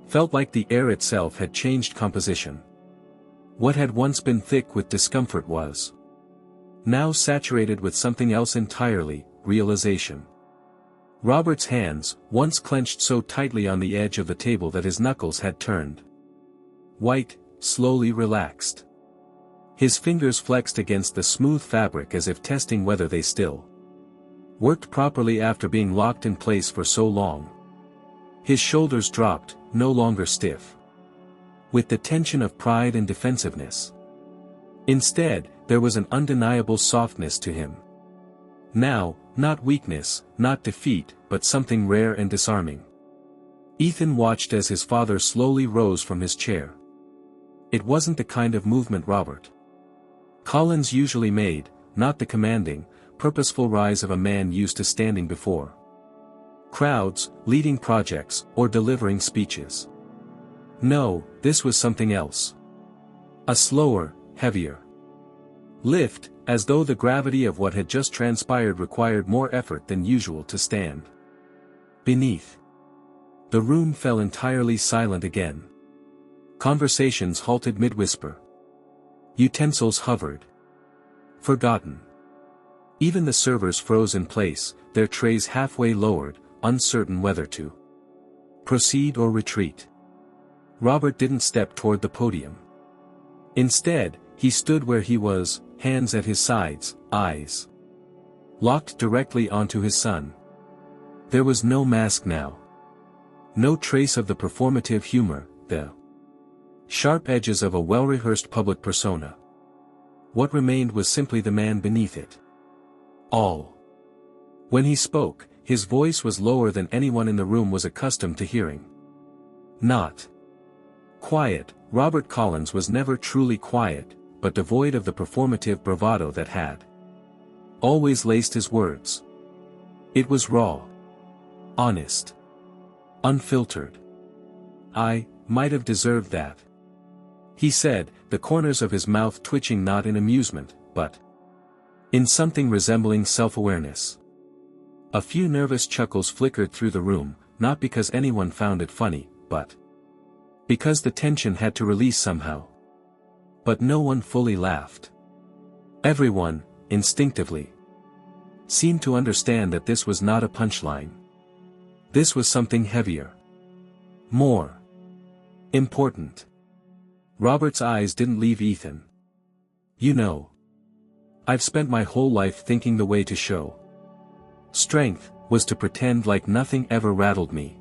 felt like the air itself had changed composition. What had once been thick with discomfort was now saturated with something else entirely, realization. Robert's hands, once clenched so tightly on the edge of the table that his knuckles had turned white, slowly relaxed. His fingers flexed against the smooth fabric as if testing whether they still worked properly after being locked in place for so long. His shoulders dropped, no longer stiff with the tension of pride and defensiveness. Instead, there was an undeniable softness to him. Now, not weakness, not defeat, but something rare and disarming. Ethan watched as his father slowly rose from his chair. It wasn't the kind of movement Robert Collins usually made, not the commanding, purposeful rise of a man used to standing before crowds, leading projects, or delivering speeches. No, this was something else. A slower, heavier lift, as though the gravity of what had just transpired required more effort than usual to stand beneath. The room fell entirely silent again. Conversations halted mid-whisper. Utensils hovered. Forgotten. Even the servers froze in place, their trays halfway lowered, uncertain whether to proceed or retreat. Robert didn't step toward the podium. Instead, he stood where he was, hands at his sides, eyes locked directly onto his son. There was no mask now. No trace of the performative humor, the sharp edges of a well-rehearsed public persona. What remained was simply the man beneath it all. When he spoke, his voice was lower than anyone in the room was accustomed to hearing. Not quiet, Robert Collins was never truly quiet, but devoid of the performative bravado that had always laced his words. It was raw. Honest. Unfiltered. I might have deserved that, he said, the corners of his mouth twitching not in amusement, but in something resembling self-awareness. A few nervous chuckles flickered through the room, not because anyone found it funny, but because the tension had to release somehow. But no one fully laughed. Everyone, instinctively, seemed to understand that this was not a punchline. This was something heavier. More important. Robert's eyes didn't leave Ethan. You know. I've spent my whole life thinking the way to show strength was to pretend like nothing ever rattled me.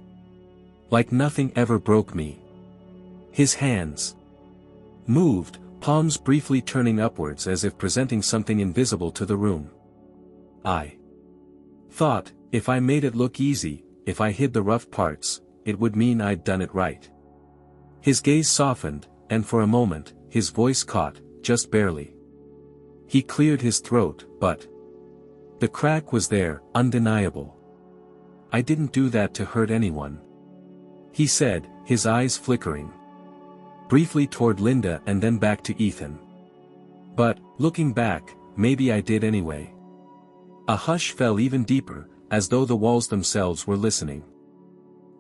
Like nothing ever broke me. His hands moved, palms briefly turning upwards as if presenting something invisible to the room. I thought, if I made it look easy, if I hid the rough parts, it would mean I'd done it right. His gaze softened, and for a moment, his voice caught, just barely. He cleared his throat, but the crack was there, undeniable. I didn't do that to hurt anyone, he said, his eyes flickering. Briefly toward Linda and then back to Ethan. But, looking back, maybe I did anyway. A hush fell even deeper, as though the walls themselves were listening.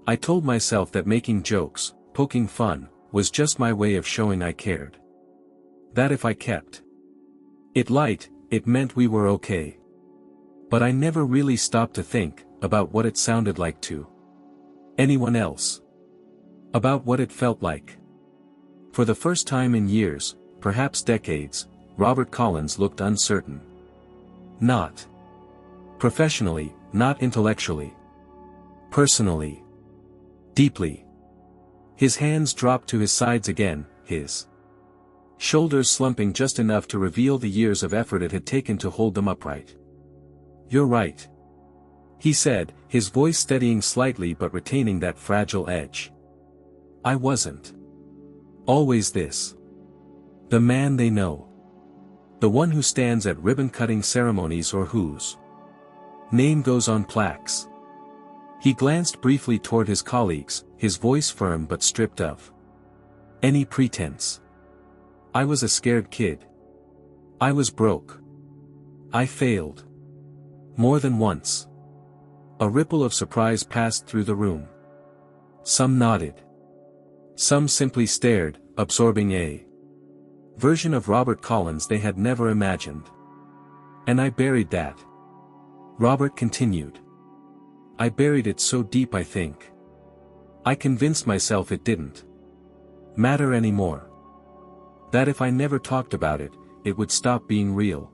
I told myself that making jokes, poking fun, was just my way of showing I cared. That if I kept it light, it meant we were okay. But I never really stopped to think about what it sounded like to anyone else. About what it felt like. For the first time in years, perhaps decades, Robert Collins looked uncertain. Not professionally, not intellectually. Personally. Deeply. His hands dropped to his sides again, his shoulders slumping just enough to reveal the years of effort it had taken to hold them upright. "You're right," he said, his voice steadying slightly but retaining that fragile edge. "I wasn't always this. The man they know. The one who stands at ribbon-cutting ceremonies or whose name goes on plaques." He glanced briefly toward his colleagues, his voice firm but stripped of any pretense. "I was a scared kid. I was broke. I failed. More than once." A ripple of surprise passed through the room. Some nodded. Some simply stared, absorbing a version of Robert Collins they had never imagined. "And I buried that," Robert continued. "I buried it so deep I think. I convinced myself it didn't matter anymore. That if I never talked about it, it would stop being real."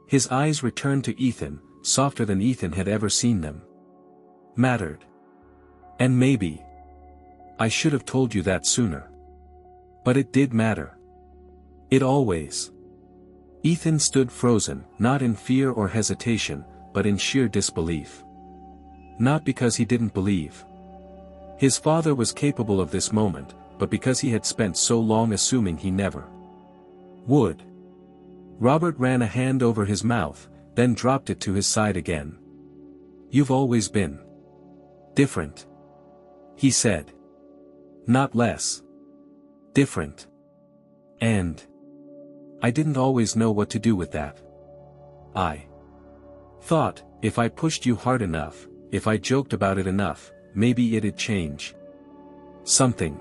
His eyes returned to Ethan, softer than Ethan had ever seen them. "Mattered. And maybe I should have told you that sooner. But it did matter. It always." Ethan stood frozen, not in fear or hesitation, but in sheer disbelief. Not because he didn't believe his father was capable of this moment, but because he had spent so long assuming he never would. Robert ran a hand over his mouth, then dropped it to his side again. "You've always been different," he said. "Not less different. And I didn't always know what to do with that. I thought, if I pushed you hard enough, if I joked about it enough, maybe it'd change something.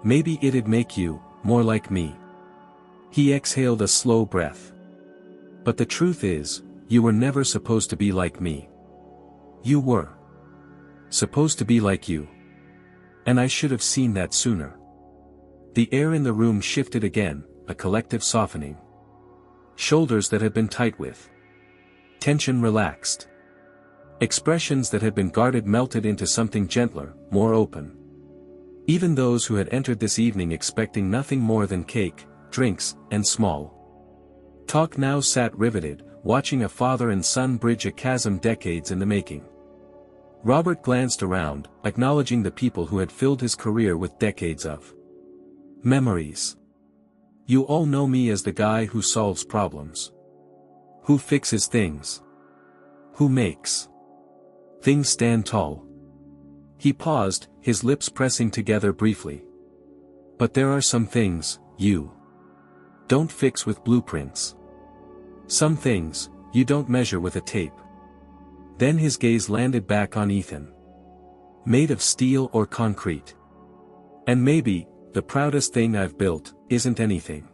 Maybe it'd make you more like me." He exhaled a slow breath. "But the truth is, you were never supposed to be like me. You were supposed to be like you. And I should have seen that sooner." The air in the room shifted again, a collective softening. Shoulders that had been tight with tension relaxed. Expressions that had been guarded melted into something gentler, more open. Even those who had entered this evening expecting nothing more than cake, drinks, and small talk now sat riveted, watching a father and son bridge a chasm decades in the making. Robert glanced around, acknowledging the people who had filled his career with decades of memories. "You all know me as the guy who solves problems. Who fixes things. Who makes things stand tall." He paused, his lips pressing together briefly. "But there are some things, you don't fix with blueprints. Some things, you don't measure with a tape." Then his gaze landed back on Ethan. "Made of steel or concrete. And maybe, the proudest thing I've built, isn't anything."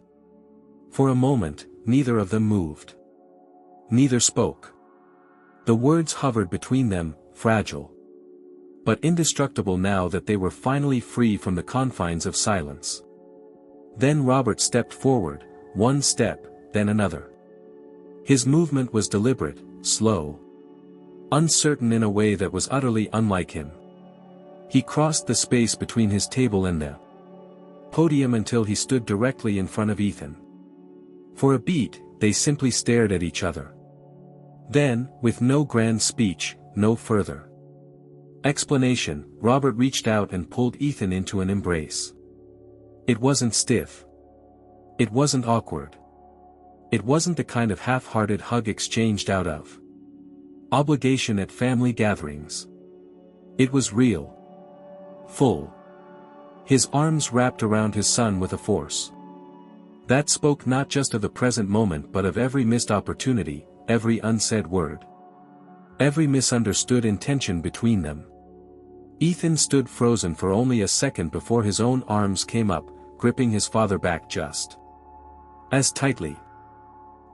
For a moment, neither of them moved. Neither spoke. The words hovered between them, fragile, but indestructible now that they were finally free from the confines of silence. Then Robert stepped forward, one step, then another. His movement was deliberate, slow, uncertain in a way that was utterly unlike him. He crossed the space between his table and the podium until he stood directly in front of Ethan. For a beat, they simply stared at each other. Then, with no grand speech, no further explanation, Robert reached out and pulled Ethan into an embrace. It wasn't stiff. It wasn't awkward. It wasn't the kind of half-hearted hug exchanged out of obligation at family gatherings. It was real. Full. His arms wrapped around his son with a force that spoke not just of the present moment but of every missed opportunity, every unsaid word, every misunderstood intention between them. Ethan stood frozen for only a second before his own arms came up, gripping his father back just as tightly.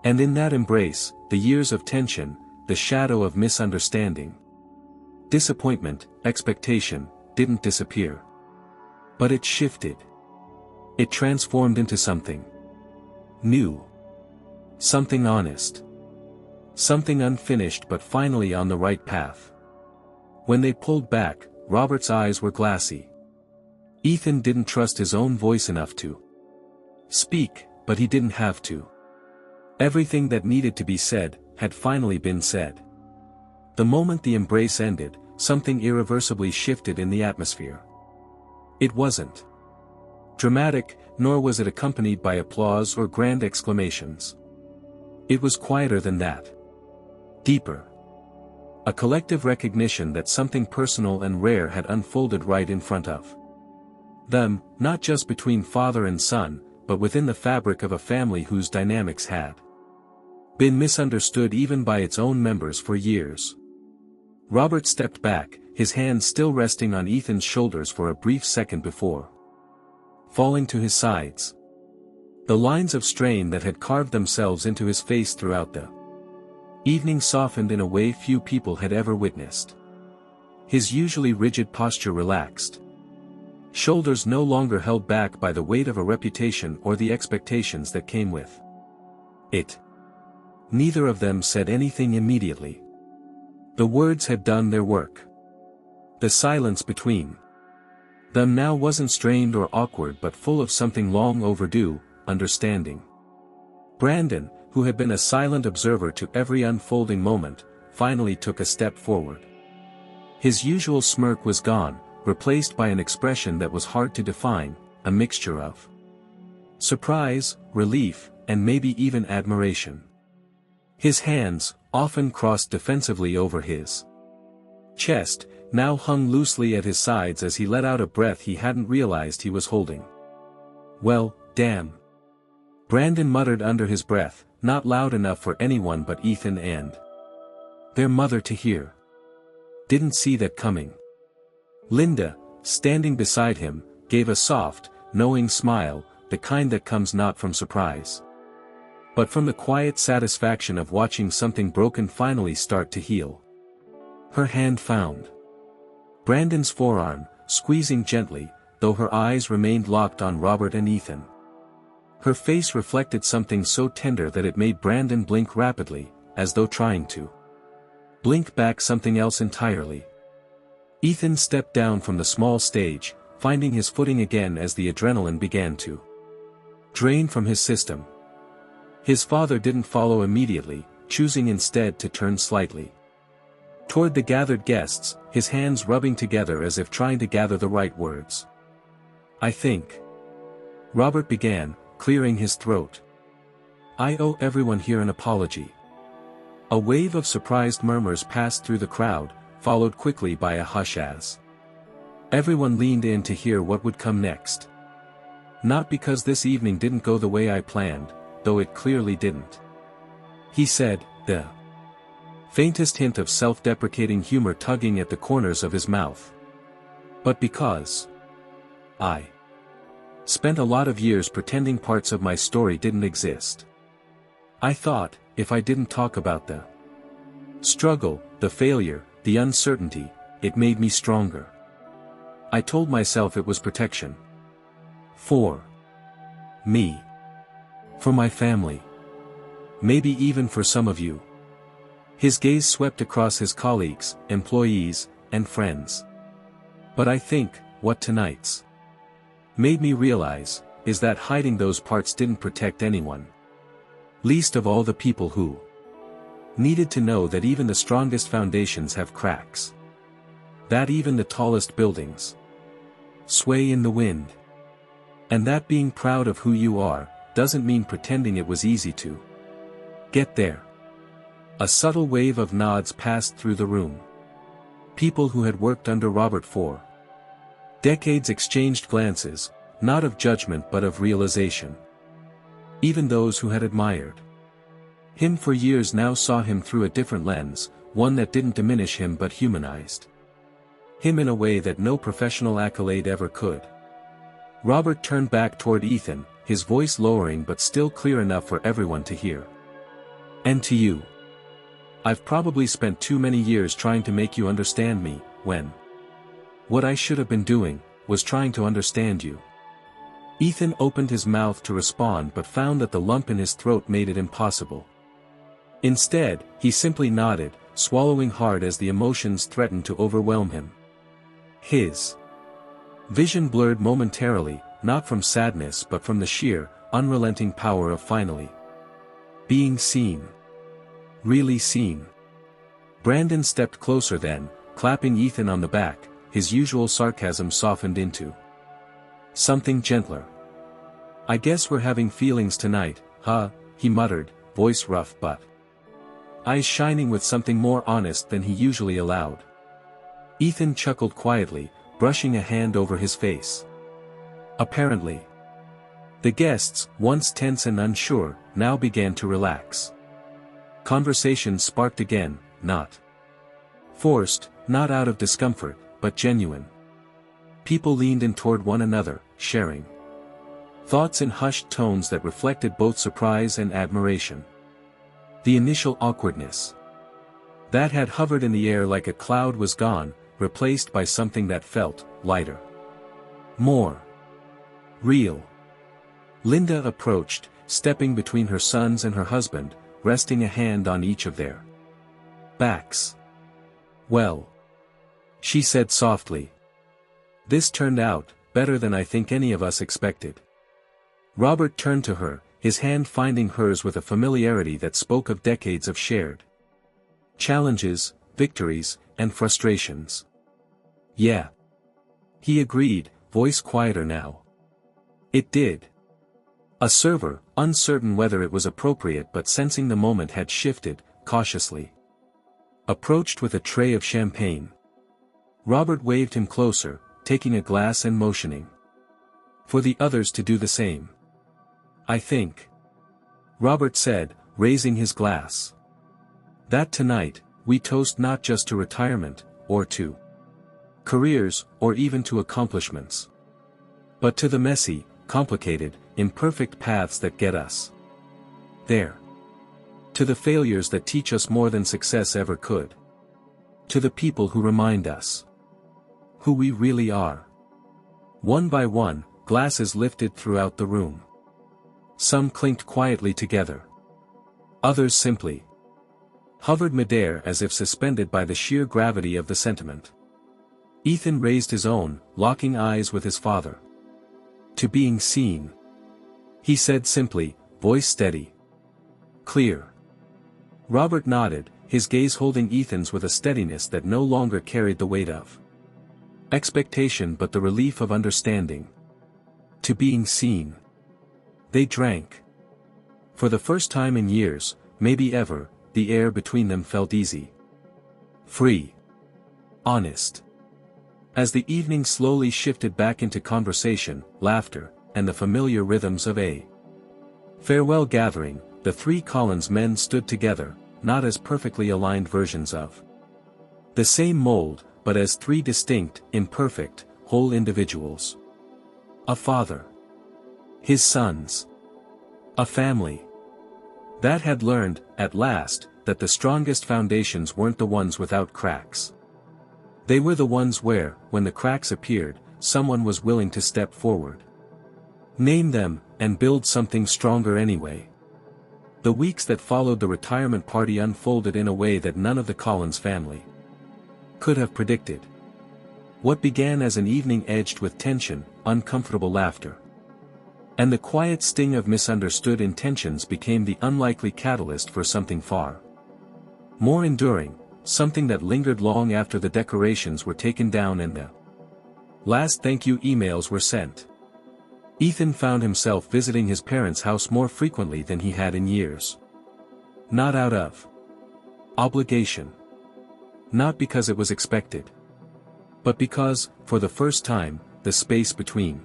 And in that embrace, the years of tension, the shadow of misunderstanding, disappointment, expectation, didn't disappear. But it shifted. It transformed into something new. Something honest. Something unfinished but finally on the right path. When they pulled back, Robert's eyes were glassy. Ethan didn't trust his own voice enough to speak, but he didn't have to. Everything that needed to be said, had finally been said. The moment the embrace ended, something irreversibly shifted in the atmosphere. It wasn't dramatic, nor was it accompanied by applause or grand exclamations. It was quieter than that. Deeper. A collective recognition that something personal and rare had unfolded right in front of them, not just between father and son, but within the fabric of a family whose dynamics had been misunderstood even by its own members for years. Robert stepped back, his hands still resting on Ethan's shoulders for a brief second before falling to his sides. The lines of strain that had carved themselves into his face throughout the evening softened in a way few people had ever witnessed. His usually rigid posture relaxed. Shoulders no longer held back by the weight of a reputation or the expectations that came with it. Neither of them said anything immediately. The words had done their work. The silence between them now wasn't strained or awkward but full of something long overdue, understanding. Brandon, who had been a silent observer to every unfolding moment, finally took a step forward. His usual smirk was gone, replaced by an expression that was hard to define, a mixture of surprise, relief, and maybe even admiration. His hands, often crossed defensively over his chest, now hung loosely at his sides as he let out a breath he hadn't realized he was holding. "Well, damn," Brandon muttered under his breath, not loud enough for anyone but Ethan and their mother to hear. "Didn't see that coming." Linda, standing beside him, gave a soft, knowing smile, the kind that comes not from surprise, but from the quiet satisfaction of watching something broken finally start to heal. Her hand found Brandon's forearm, squeezing gently, though her eyes remained locked on Robert and Ethan. Her face reflected something so tender that it made Brandon blink rapidly, as though trying to blink back something else entirely. Ethan stepped down from the small stage, finding his footing again as the adrenaline began to drain from his system. His father didn't follow immediately, choosing instead to turn slightly toward the gathered guests, his hands rubbing together as if trying to gather the right words. "I think," Robert began, clearing his throat, "I owe everyone here an apology." A wave of surprised murmurs passed through the crowd, followed quickly by a hush as everyone leaned in to hear what would come next. "Not because this evening didn't go the way I planned, though it clearly didn't," he said, the faintest hint of self-deprecating humor tugging at the corners of his mouth. "But because I spent a lot of years pretending parts of my story didn't exist. I thought, if I didn't talk about the struggle, the failure, the uncertainty, it made me stronger. I told myself it was protection. For me. For my family. Maybe even for some of you. His gaze swept across his colleagues, employees, and friends. But I think, what tonight's made me realize, is that hiding those parts didn't protect anyone. Least of all the people who needed to know that even the strongest foundations have cracks. That even the tallest buildings sway in the wind. And that being proud of who you are, doesn't mean pretending it was easy to get there. A subtle wave of nods passed through the room. People who had worked under Robert for decades exchanged glances, not of judgment but of realization. Even those who had admired him for years now saw him through a different lens, one that didn't diminish him but humanized him in a way that no professional accolade ever could. Robert turned back toward Ethan, his voice lowering but still clear enough for everyone to hear. And to you. I've probably spent too many years trying to make you understand me, when what I should have been doing, was trying to understand you. Ethan opened his mouth to respond but found that the lump in his throat made it impossible. Instead, he simply nodded, swallowing hard as the emotions threatened to overwhelm him. His vision blurred momentarily, not from sadness but from the sheer, unrelenting power of finally being seen. Really seen. Brandon stepped closer then, clapping Ethan on the back, his usual sarcasm softened into something gentler. I guess we're having feelings tonight, huh? He muttered, voice rough but eyes shining with something more honest than he usually allowed. Ethan chuckled quietly, brushing a hand over his face. Apparently, the guests, once tense and unsure, now began to relax. Conversation sparked again, not forced, not out of discomfort, but genuine. People leaned in toward one another, sharing thoughts in hushed tones that reflected both surprise and admiration. The initial awkwardness that had hovered in the air like a cloud was gone, replaced by something that felt lighter, more real. Linda approached, stepping between her sons and her husband, resting a hand on each of their backs. Well, she said softly. This turned out better than I think any of us expected. Robert turned to her, his hand finding hers with a familiarity that spoke of decades of shared challenges, victories, and frustrations. Yeah. He agreed, voice quieter now. It did. A server, uncertain whether it was appropriate but sensing the moment had shifted, cautiously approached with a tray of champagne. Robert waved him closer, taking a glass and motioning for the others to do the same. I think, Robert said, raising his glass, that tonight, we toast not just to retirement, or to careers, or even to accomplishments, but to the messy, complicated, imperfect paths that get us there. To the failures that teach us more than success ever could. To the people who remind us who we really are. One by one, glasses lifted throughout the room. Some clinked quietly together. Others simply hovered midair as if suspended by the sheer gravity of the sentiment. Ethan raised his own, locking eyes with his father. To being seen. He said simply, voice steady. Clear. Robert nodded, his gaze holding Ethan's with a steadiness that no longer carried the weight of expectation but the relief of understanding. To being seen. They drank. For the first time in years, maybe ever, the air between them felt easy. Free. Honest. As the evening slowly shifted back into conversation, laughter, and the familiar rhythms of a farewell gathering, the three Collins men stood together, not as perfectly aligned versions of the same mold, but as three distinct, imperfect, whole individuals. A father. His sons. A family that had learned, at last, that the strongest foundations weren't the ones without cracks. They were the ones where, when the cracks appeared, someone was willing to step forward, name them, and build something stronger anyway. The weeks that followed the retirement party unfolded in a way that none of the Collins family could have predicted. What began as an evening edged with tension, uncomfortable laughter, and the quiet sting of misunderstood intentions became the unlikely catalyst for something far more enduring, something that lingered long after the decorations were taken down and the last thank you emails were sent. Ethan found himself visiting his parents' house more frequently than he had in years. Not out of obligation. Not because it was expected. But because, for the first time, the space between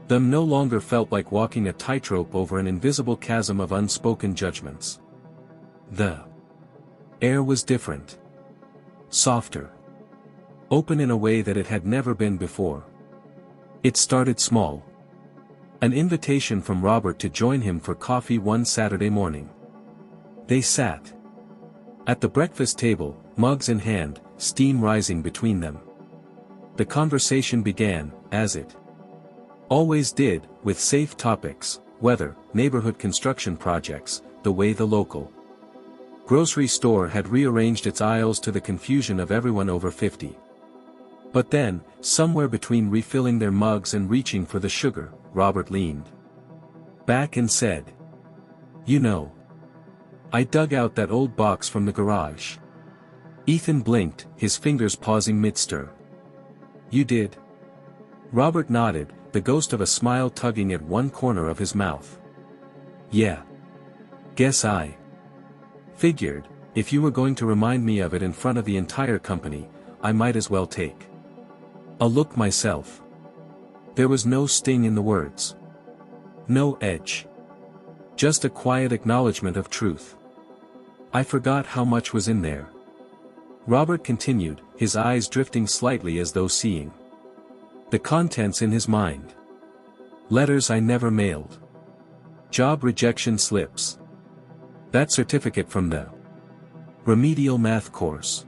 them no longer felt like walking a tightrope over an invisible chasm of unspoken judgments. The air was different. Softer. Open in a way that it had never been before. It started small. An invitation from Robert to join him for coffee one Saturday morning. They sat at the breakfast table, mugs in hand, steam rising between them. The conversation began, as it always did, with safe topics: weather, neighborhood construction projects, the way the local grocery store had rearranged its aisles to the confusion of everyone over 50. But then, somewhere between refilling their mugs and reaching for the sugar, Robert leaned back and said, "You know, I dug out that old box from the garage." Ethan blinked, his fingers pausing mid-stir. "You did?" Robert nodded, the ghost of a smile tugging at one corner of his mouth. "Yeah. Guess I figured, if you were going to remind me of it in front of the entire company, I might as well take a look myself." There was no sting in the words. No edge. Just a quiet acknowledgement of truth. "I forgot how much was in there." Robert continued, his eyes drifting slightly as though seeing the contents in his mind. "Letters I never mailed. Job rejection slips. That certificate from the remedial math course.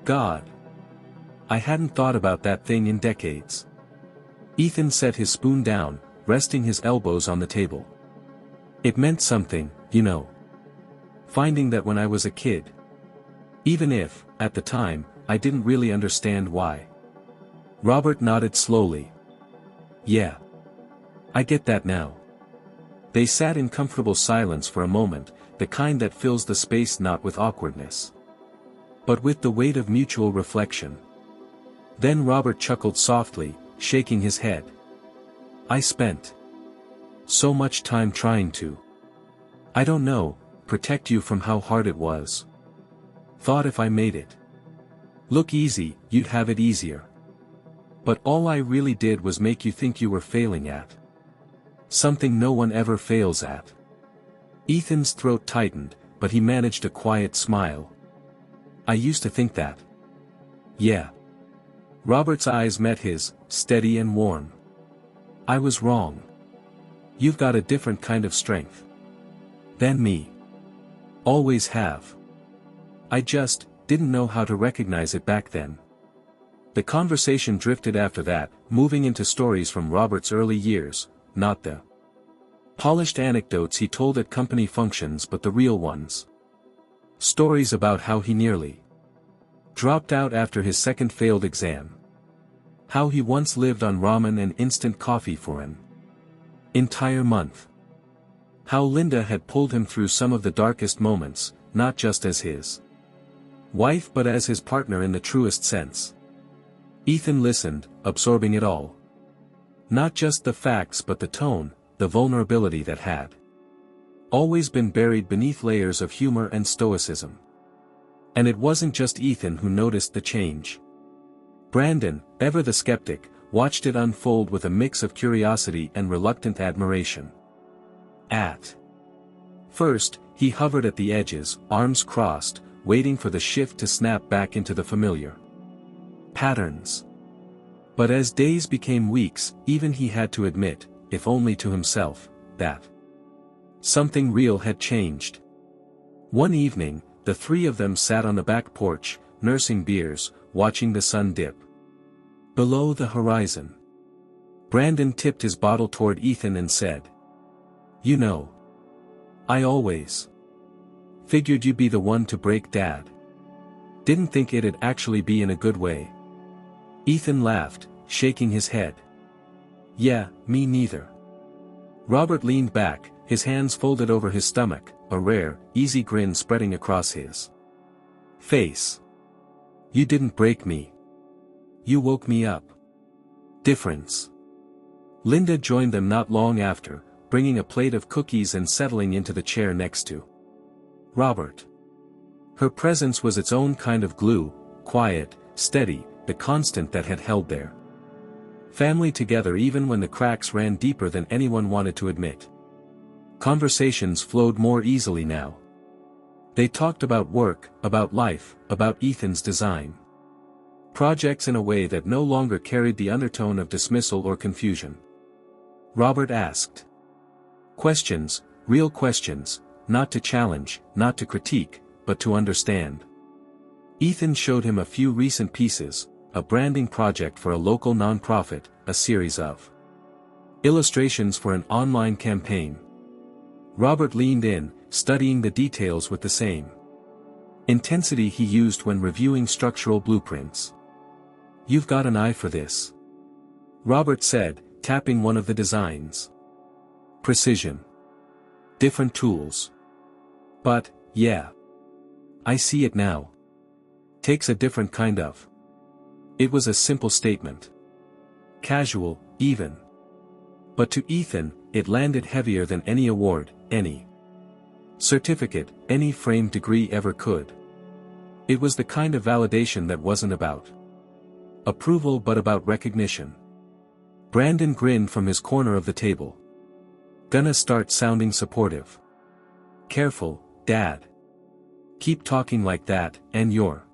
God. I hadn't thought about that thing in decades." Ethan set his spoon down, resting his elbows on the table. "It meant something, you know. Finding that when I was a kid. Even if, at the time, I didn't really understand why." Robert nodded slowly. "Yeah. I get that now." They sat in comfortable silence for a moment, the kind that fills the space not with awkwardness, but with the weight of mutual reflection. Then Robert chuckled softly, shaking his head. "I spent so much time trying to, I don't know, protect you from how hard it was. Thought if I made it look easy, you'd have it easier. But all I really did was make you think you were failing at something no one ever fails at." Ethan's throat tightened, but he managed a quiet smile. "I used to think that." "Yeah." Robert's eyes met his, steady and warm. "I was wrong. You've got a different kind of strength than me. Always have. I just didn't know how to recognize it back then." The conversation drifted after that, moving into stories from Robert's early years, not the polished anecdotes he told at company functions but the real ones. Stories about how he nearly dropped out after his second failed exam. How he once lived on ramen and instant coffee for an entire month. How Linda had pulled him through some of the darkest moments, not just as his wife but as his partner in the truest sense. Ethan listened, absorbing it all. Not just the facts but the tone, the vulnerability that had always been buried beneath layers of humor and stoicism. And it wasn't just Ethan who noticed the change. Brandon, ever the skeptic, watched it unfold with a mix of curiosity and reluctant admiration. At first, he hovered at the edges, arms crossed, waiting for the shift to snap back into the familiar patterns. But as days became weeks, even he had to admit, if only to himself, that something real had changed. One evening, the three of them sat on the back porch, nursing beers, watching the sun dip below the horizon. Brandon tipped his bottle toward Ethan and said, "You know, I always figured you'd be the one to break, Dad. Didn't think it'd actually be in a good way. Ethan laughed, shaking his head. Yeah, me neither. Robert leaned back, his hands folded over his stomach, a rare, easy grin spreading across his face. You didn't break me. You woke me up. Difference. Linda joined them not long after, bringing a plate of cookies and settling into the chair next to Robert. Her presence was its own kind of glue, quiet, steady, the constant that had held their family together even when the cracks ran deeper than anyone wanted to admit. Conversations flowed more easily now. They talked about work, about life, about Ethan's design projects in a way that no longer carried the undertone of dismissal or confusion. Robert asked questions, real questions, not to challenge, not to critique, but to understand. Ethan showed him a few recent pieces, a branding project for a local nonprofit, a series of illustrations for an online campaign. Robert leaned in, studying the details with the same intensity he used when reviewing structural blueprints. You've got an eye for this, Robert said, tapping one of the designs. Precision. Different tools. But, yeah. I see it now. Takes a different kind of. It was a simple statement. Casual, even. But to Ethan, it landed heavier than any award, any certificate, any framed degree ever could. It was the kind of validation that wasn't about approval but about recognition. Brandon grinned from his corner of the table. Gonna start sounding supportive. Careful, Dad. Keep talking like that, and you're.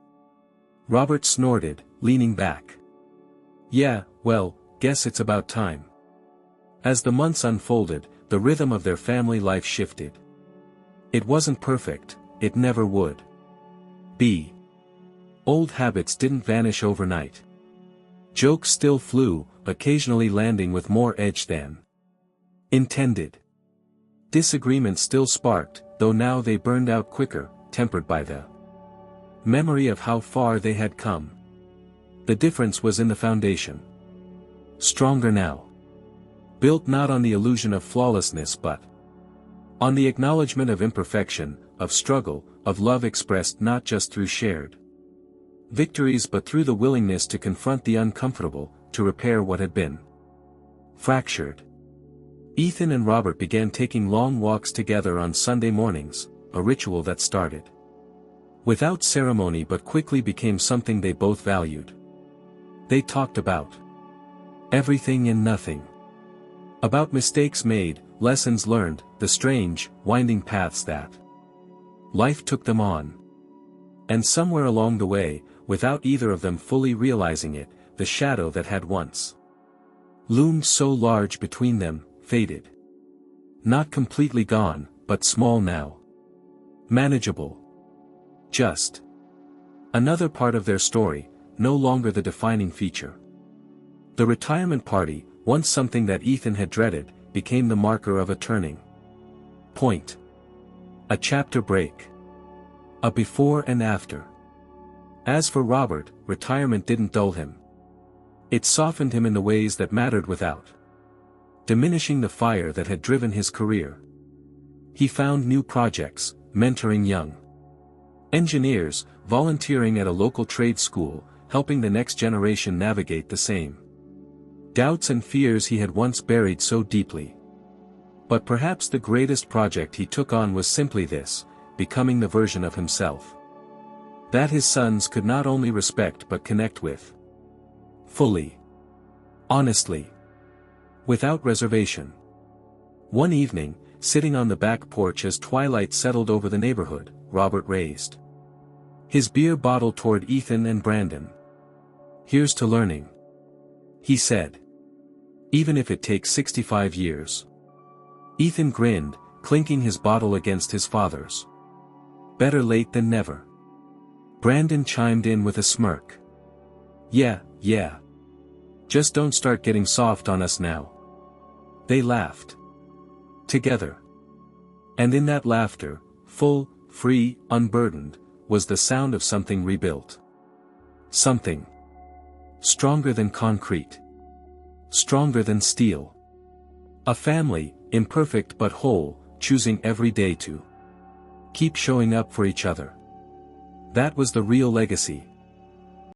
Robert snorted, leaning back. Yeah, well, guess it's about time. As the months unfolded, the rhythm of their family life shifted. It wasn't perfect, it never would be. Old habits didn't vanish overnight. Jokes still flew, occasionally landing with more edge than intended. Disagreements still sparked, though now they burned out quicker, tempered by the memory of how far they had come. The difference was in the foundation. Stronger now. Built not on the illusion of flawlessness but on the acknowledgement of imperfection, of struggle, of love expressed not just through shared victories but through the willingness to confront the uncomfortable, to repair what had been fractured. Ethan and Robert began taking long walks together on Sunday mornings, a ritual that started without ceremony but quickly became something they both valued. They talked about everything and nothing. About mistakes made, lessons learned, the strange, winding paths that life took them on. And somewhere along the way, without either of them fully realizing it, the shadow that had once loomed so large between them, faded. Not completely gone, but small now. Manageable. Just another part of their story, no longer the defining feature. The retirement party, once something that Ethan had dreaded, became the marker of a turning point. A chapter break. A before and after. As for Robert, retirement didn't dull him. It softened him in the ways that mattered without diminishing the fire that had driven his career. He found new projects, mentoring young engineers, volunteering at a local trade school, helping the next generation navigate the same doubts and fears he had once buried so deeply. But perhaps the greatest project he took on was simply this, becoming the version of himself that his sons could not only respect but connect with. Fully. Honestly. Without reservation. One evening, sitting on the back porch as twilight settled over the neighborhood, Robert raised his beer bottle toward Ethan and Brandon. Here's to learning, he said. Even if it takes 65 years. Ethan grinned, clinking his bottle against his father's. Better late than never. Brandon chimed in with a smirk. Yeah. Just don't start getting soft on us now. They laughed. Together. And in that laughter, full, free, unburdened, was the sound of something rebuilt. Something stronger than concrete. Stronger than steel. A family, imperfect but whole, choosing every day to keep showing up for each other. That was the real legacy.